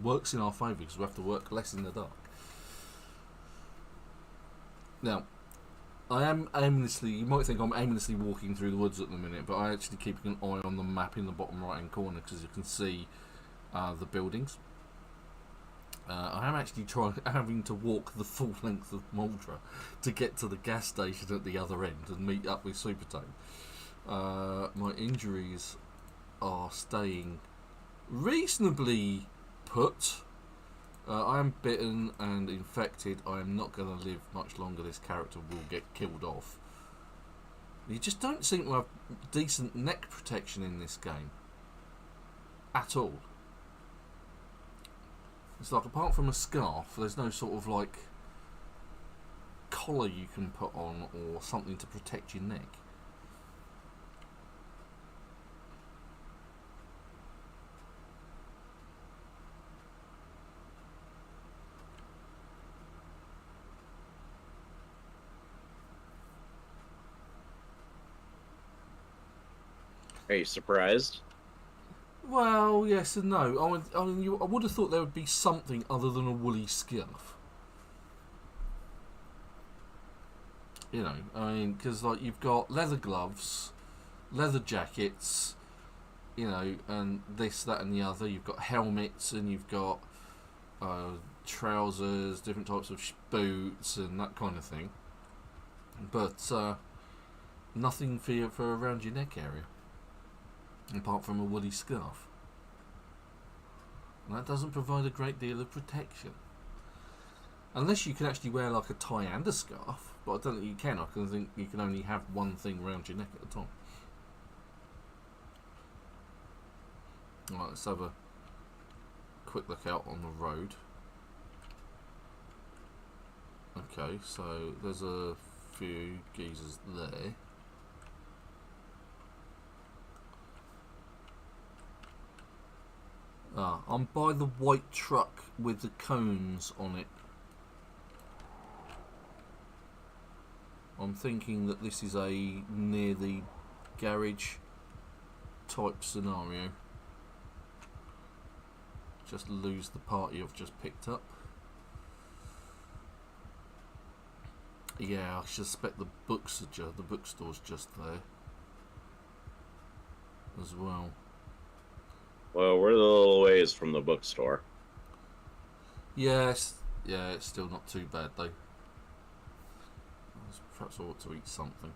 S1: works in our favour because we have to work less in the dark. Now, I am aimlessly, you might think I'm aimlessly walking through the woods at the minute, but I'm actually keeping an eye on the map in the bottom right hand corner because you can see the buildings. I am actually having to walk the full length of Muldra to get to the gas station at the other end and meet up with Supertone. My injuries are staying reasonably put. I am bitten and infected. I am not going to live much longer. This character will get killed off. You just don't seem to have decent neck protection in this game. At all. It's like, apart from a scarf, there's no sort of like collar you can put on or something to protect your neck.
S2: Are you surprised?
S1: Well, yes and no. I would have thought there would be something other than a woolly scarf. You know, I mean, because like you've got leather gloves, leather jackets, you know, and this, that, and the other. You've got helmets, and you've got trousers, different types of boots, and that kind of thing. But nothing for around your neck area, apart from a woolly scarf. And that doesn't provide a great deal of protection. Unless you can actually wear like a tie and a scarf, but I don't think you can. I think you can only have one thing around your neck at a time. Right, let's have a quick look out on the road. Okay, so there's a few geezers there. I'm by the white truck with the cones on it. I'm thinking that this is a near the garage type scenario. Just lose the party I've just picked up. Yeah, I suspect the bookstore's just there as well.
S2: Well, we're a little ways from the bookstore.
S1: Yes, yeah, it's still not too bad though. Perhaps I ought to eat something.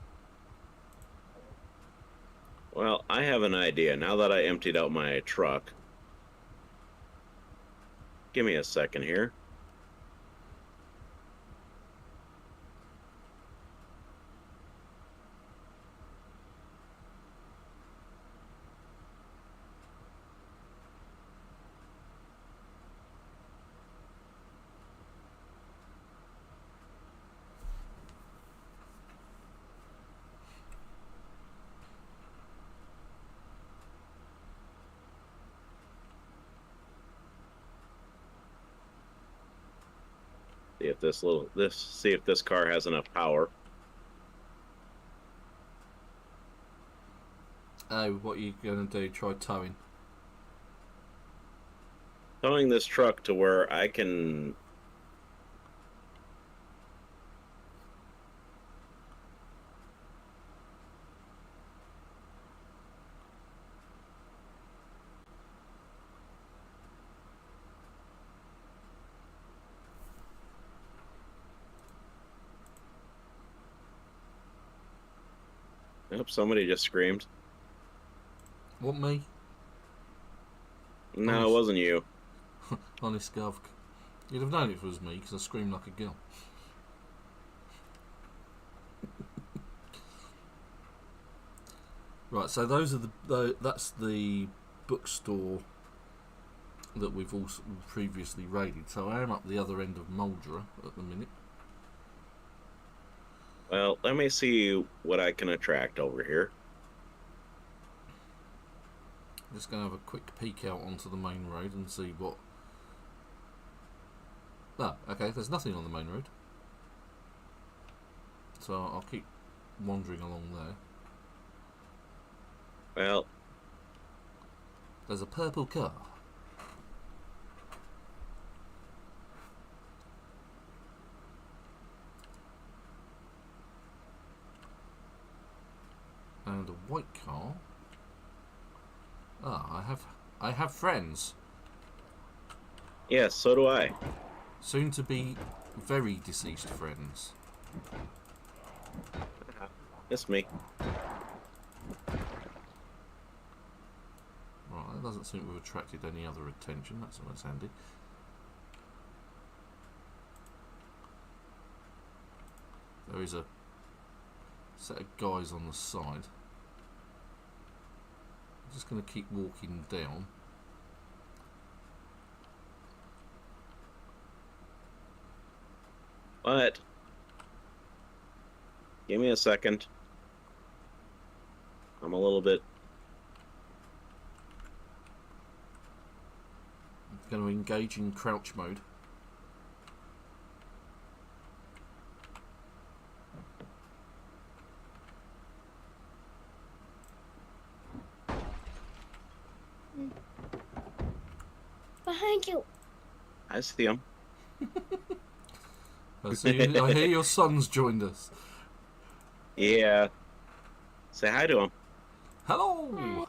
S2: Well, I have an idea. Now that I emptied out my truck, give me a second here. See if this car has enough power.
S1: Oh, what are you going to do? Try towing?
S2: Towing this truck to where I can... Nope, somebody just screamed.
S1: What, me?
S2: No, it wasn't you.
S1: Honest Gov. You'd have known it was me because I screamed like a girl. Right, so those are that's the bookstore that we've also previously raided. So I am up the other end of Muldra at the minute.
S2: Well, let me see what I can attract over here.
S1: I'm just going to have a quick peek out onto the main road and see what... Ah, okay, there's nothing on the main road. So I'll keep wandering along there.
S2: Well...
S1: There's a purple car. and a white car. Ah, I have friends.
S2: Yes, so do I.
S1: Soon to be very deceased friends.
S2: It's me.
S1: Right, that doesn't seem to have attracted any other attention. That's handy. There is a set of guys on the side. I'm just going to keep walking down.
S2: But give me a second. I'm a little bit.
S1: I'm going to engage in crouch mode.
S3: Behind you.
S2: I see him.
S1: I hear your son's joined us.
S2: Yeah. Say hi to him.
S1: Hello!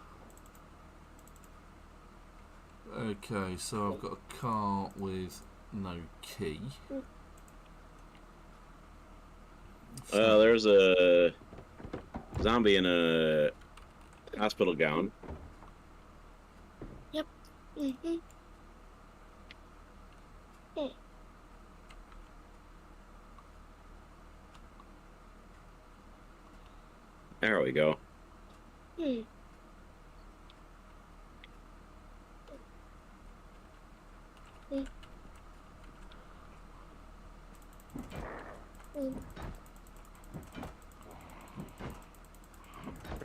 S1: Okay, so I've got a car with no key.
S2: There's a zombie in a hospital gown.
S3: Yep. Mm-hmm.
S2: There we go.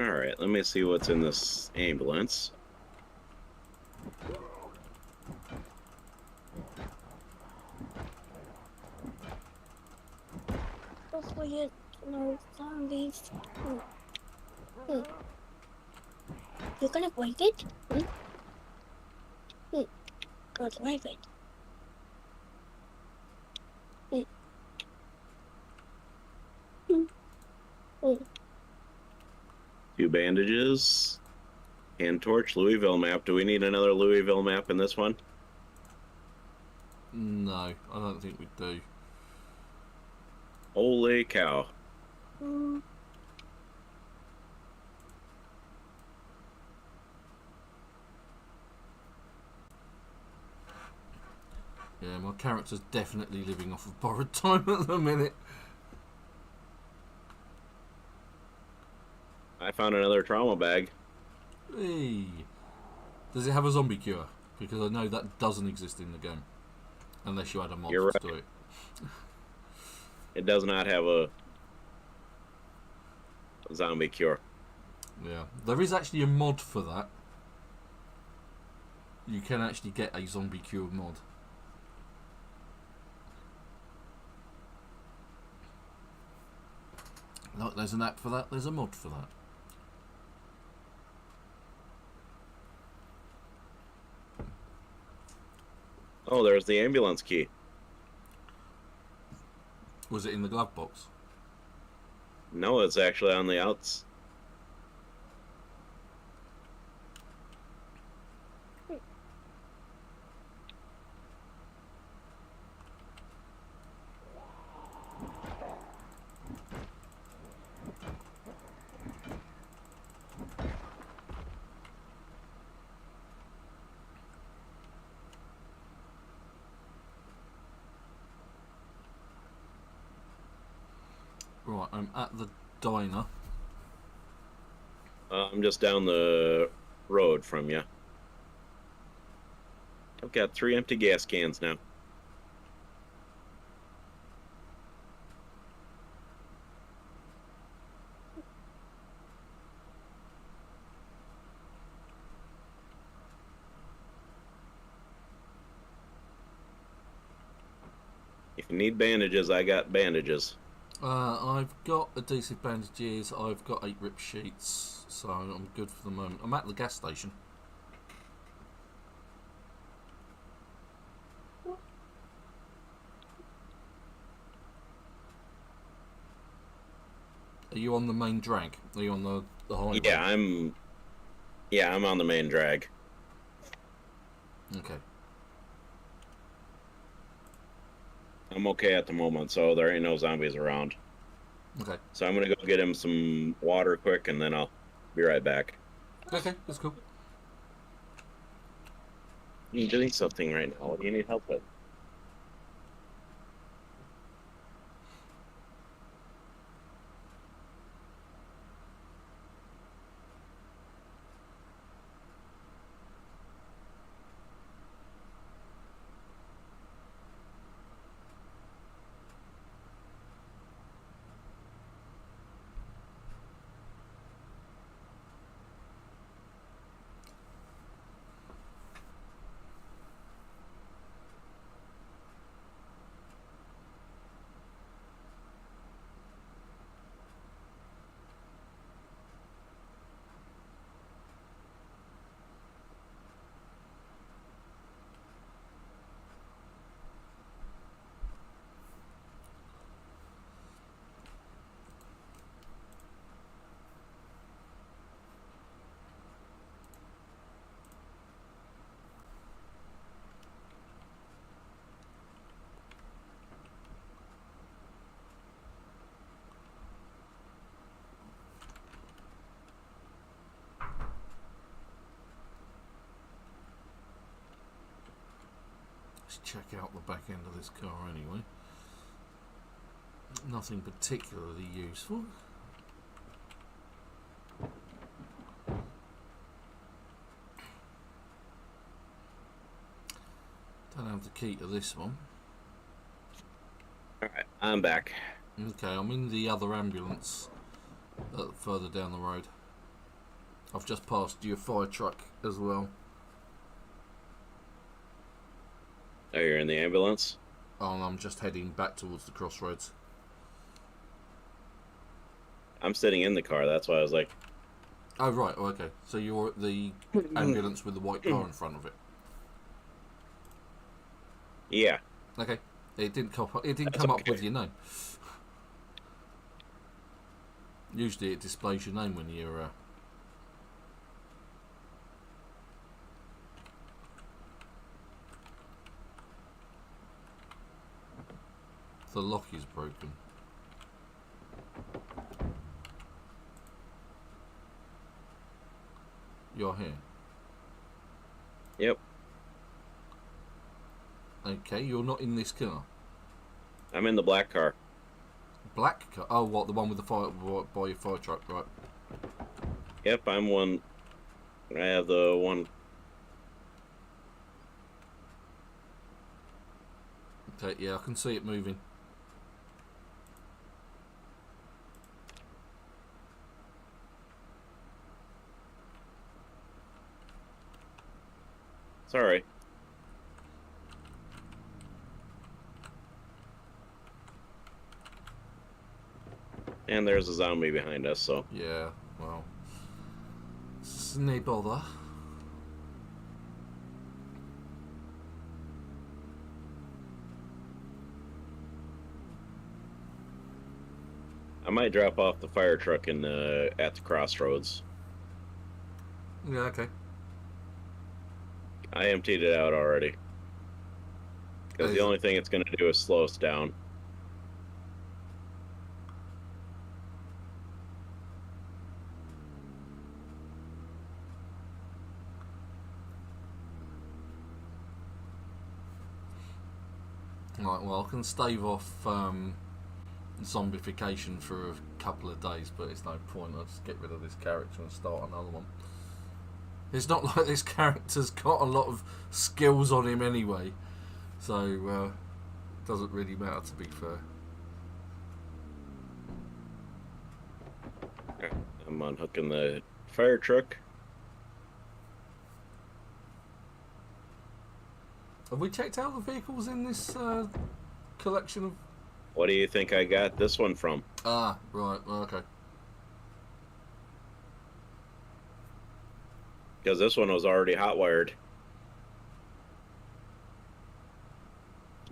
S2: Alright, let me see what's in this ambulance.
S3: Hopefully no zombies. You're gonna break it? Or drive it?
S2: Two bandages. Hand torch, Louisville map. Do we need another Louisville map in this one?
S1: No, I don't think we do.
S2: Holy cow.
S1: Yeah, my character's definitely living off of borrowed time at the minute.
S2: I found another trauma bag.
S1: Hey. Does it have a zombie cure? Because I know that doesn't exist in the game. Unless you add a mod
S2: You're
S1: to
S2: right.
S1: it.
S2: It does not have a zombie cure.
S1: Yeah. There is actually a mod for that. You can actually get a zombie cure mod. Look, there's an app for that, there's a mod for that.
S2: Oh, there's the ambulance key.
S1: Was it in the glove box?
S2: No, it's actually on the outs.
S1: Right, I'm at the diner.
S2: I'm just down the road from you. I've got 3 empty gas cans now. If you need bandages, I got bandages.
S1: I've got adhesive bandages, I've got 8 rip sheets, so I'm good for the moment. I'm at the gas station. Are you on the main drag? Are you on the the highway?
S2: Yeah, I'm on the main drag.
S1: Okay.
S2: I'm okay at the moment, so there ain't no zombies around.
S1: Okay.
S2: So I'm gonna go get him some water quick, and then I'll be right back.
S1: Okay, that's cool.
S2: I'm doing something right now. What do you need help with?
S1: Let's check out the back end of this car anyway. Nothing particularly useful. Don't have the key to this one.
S2: All right, I'm back.
S1: Okay, I'm in the other ambulance further down the road. I've just passed your fire truck as well.
S2: Oh, you're in the ambulance?
S1: Oh, and I'm just heading back towards the crossroads.
S2: I'm sitting in the car, that's why I was like...
S1: Oh, right, oh, okay. So you're at the ambulance with the white car in front of it?
S2: Yeah.
S1: Okay. It didn't come
S2: That's
S1: up
S2: okay.
S1: with your name. Usually it displays your name when you're... The lock is broken. You're here.
S2: Yep.
S1: Okay, you're not in this car.
S2: I'm in the black car.
S1: Black car? Oh, what? The one with the fire by your fire truck, right?
S2: Yep, I'm one. I have the one.
S1: Okay, yeah, I can see it moving.
S2: Sorry. And there's a zombie behind us, so...
S1: Yeah, well... It's no bother.
S2: I might drop off the fire truck in at the crossroads.
S1: Yeah, okay.
S2: I emptied it out already. Because the only thing it's going to do is slow us down.
S1: Right, well, I can stave off zombification for a couple of days, but it's no point. I'll just get rid of this character and start another one. It's not like this character's got a lot of skills on him anyway, so it doesn't really matter, to be fair.
S2: I'm unhooking the fire truck.
S1: Have we checked out the vehicles in this collection of...
S2: What do you think I got this one from?
S1: Ah, right, okay.
S2: Because this one was already hot-wired.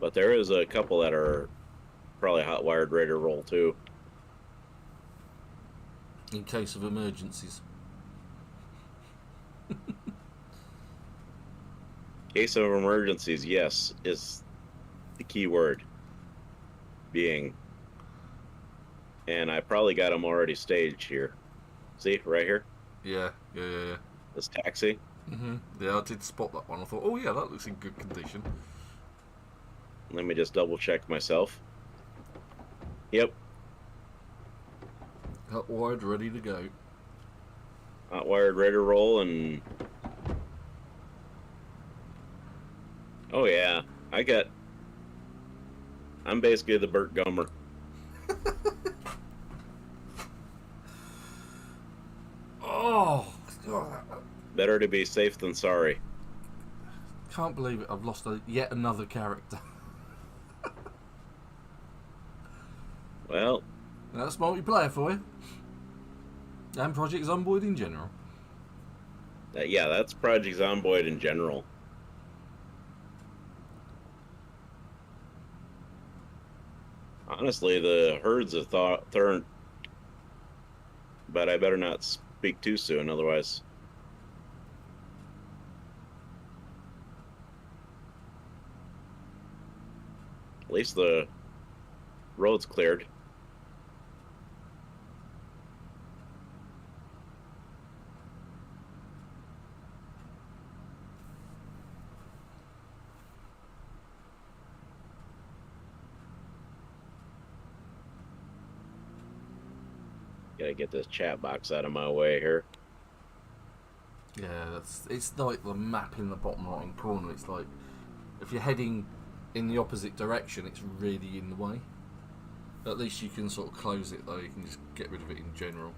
S2: But there is a couple that are probably hot-wired ready to roll, too.
S1: In case of emergencies.
S2: Case of emergencies, yes, is the key word. Being. And I probably got them already staged here. See, right here?
S1: Yeah.
S2: This taxi.
S1: Yeah, I did spot that one. I thought, oh yeah, that looks in good condition.
S2: Let me just double check myself. Yep.
S1: Hot wired, ready to go.
S2: Hot wired, ready to roll, and... Oh yeah, I'm basically the Burt Gummer.
S1: Oh!
S2: Better to be safe than sorry.
S1: Can't believe it, I've lost yet another character.
S2: Well...
S1: That's multiplayer for you. And Project Zomboid in general.
S2: Yeah, that's Project Zomboid in general. Honestly, the herds have turned... But I better not speak too soon, otherwise... At least the road's cleared. Gotta get this chat box out of my way here.
S1: Yeah, it's like the map in the bottom right hand corner. It's like if you're heading in the opposite direction, it's really in the way. At least you can sort of close it though. You can just get rid of it in general.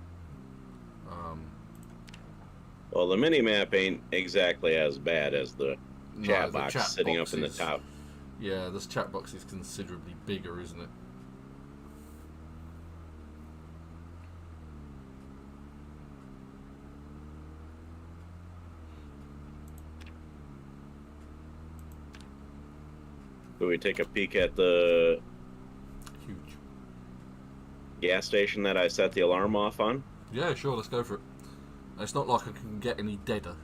S2: Well, the mini map ain't exactly as bad as the chat box sitting up in the top.
S1: Yeah, this chat box is considerably bigger, isn't it?
S2: Do we take a peek at the
S1: Huge
S2: gas station that I set the alarm off on?
S1: Yeah, sure, let's go for it. It's not like I can get any deader.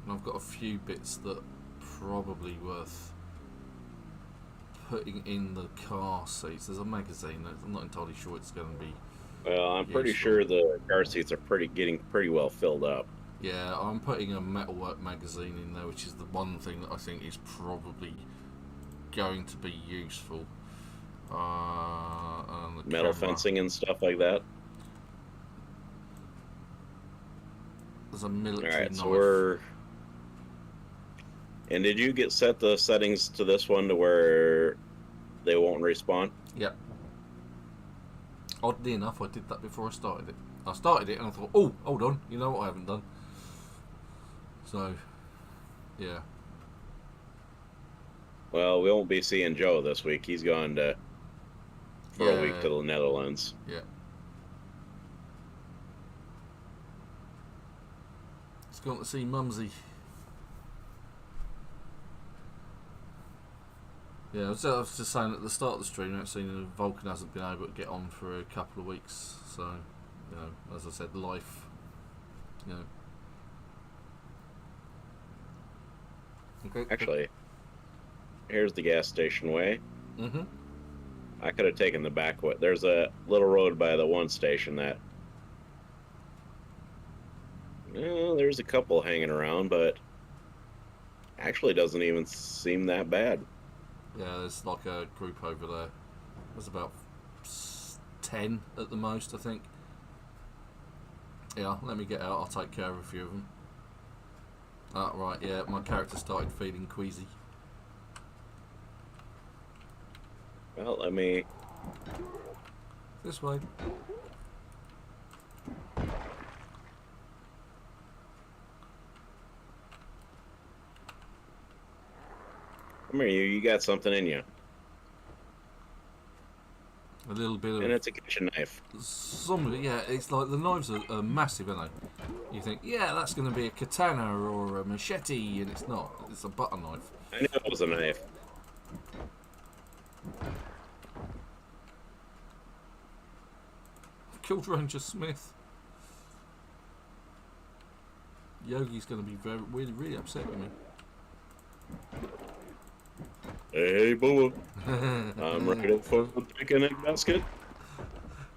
S1: And I've got a few bits that are probably worth putting in the car seats. There's a magazine. I'm not entirely sure it's going to be...
S2: Well, I'm pretty sure the car seats are getting pretty well filled up.
S1: Yeah, I'm putting a metalwork magazine in there, which is the one thing that I think is probably going to be useful. And
S2: Metal fencing and stuff like that.
S1: There's a military
S2: Alright,
S1: knife.
S2: so we're... And did you set the settings to this one to where they won't respawn?
S1: Yep. Oddly enough, I did that before I started it. I started it and I thought, oh, hold on, you know what I haven't done? So, yeah.
S2: Well, we won't be seeing Joe this week. He's gone for a week to the Netherlands.
S1: Yeah. He's gone to see Mumsy. Yeah, I was just saying at the start of the stream, I've seen Vulcan hasn't been able to get on for a couple of weeks. So, you know, as I said, life, you know. Okay.
S2: Actually, here's the gas station way.
S1: Mm-hmm.
S2: I could have taken the back way. There's a little road by the one station that... Well, there's a couple hanging around, but actually doesn't even seem that bad.
S1: Yeah, there's like a group over there. There's about 10 at the most, I think. Yeah, let me get out. I'll take care of a few of them. Ah, right, yeah, my character started feeling queasy.
S2: Well, let me...
S1: This way.
S2: Come here, you got something in you.
S1: A little bit of...
S2: And it's a kitchen knife.
S1: Yeah, it's like the knives are massive, aren't they? You think, yeah, that's going to be a katana or a machete, and it's not. It's a butter knife.
S2: I knew it was a knife.
S1: killed Ranger Smith. Yogi's going to be really upset with me.
S2: Hey, boo. I'm ready for the picnic basket.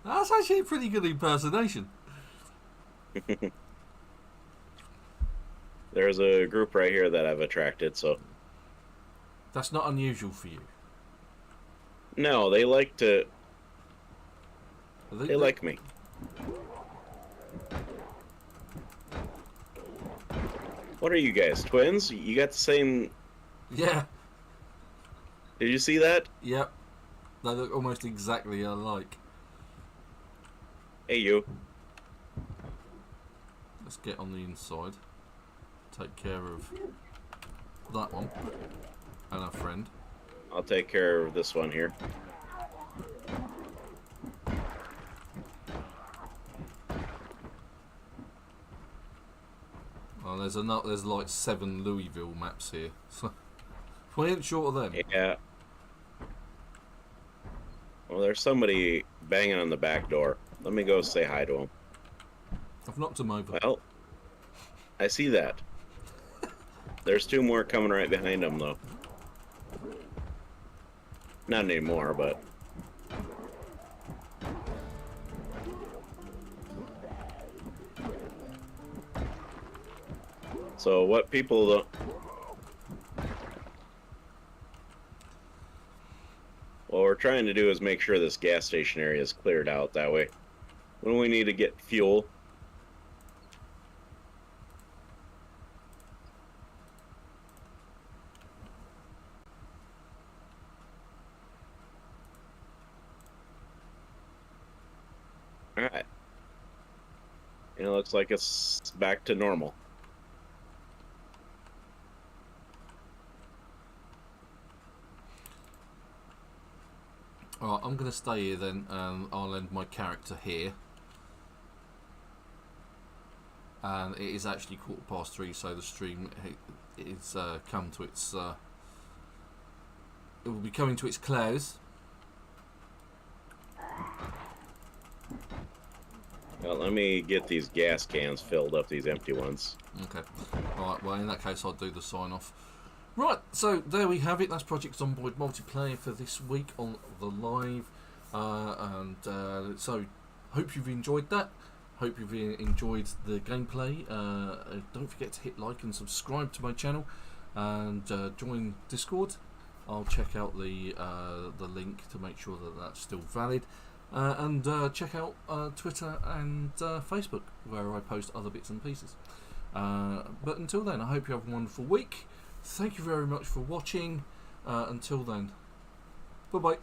S1: That's actually a pretty good impersonation.
S2: There's a group right here that I've attracted, so...
S1: That's not unusual for you.
S2: No, they like to... They like me. What are you guys, twins? You got the same...
S1: Yeah.
S2: Did you see that?
S1: Yep. They look almost exactly alike.
S2: Hey, you.
S1: Let's get on the inside. Take care of that one. And our friend.
S2: I'll take care of this one here.
S1: Oh, there's like 7 Louisville maps here. So we ain't short of them.
S2: Yeah. Well, there's somebody banging on the back door. Let me go say hi to him.
S1: I've knocked them over.
S2: Well, I see that. There's 2 more coming right behind him, though. Not anymore, but... So what people don't... What we're trying to do is make sure this gas station area is cleared out. That way, when we need to get fuel... Alright. And it looks like it's back to normal.
S1: Alright, I'm going to stay here then, and I'll end my character here. And it is actually 3:15, so the stream is come to its... it will be coming to its close.
S2: Well, let me get these gas cans filled up, these empty ones.
S1: Okay. Alright, well in that case I'll do the sign off. Right, so there we have it. That's Project Zomboid multiplayer for this week on the live. So hope you've enjoyed that. Hope you've enjoyed the gameplay. Don't forget to hit like and subscribe to my channel, and join Discord. I'll check out the link to make sure that that's still valid. And check out Twitter and Facebook, where I post other bits and pieces. But until then, I hope you have a wonderful week. Thank you very much for watching. Until then, bye bye.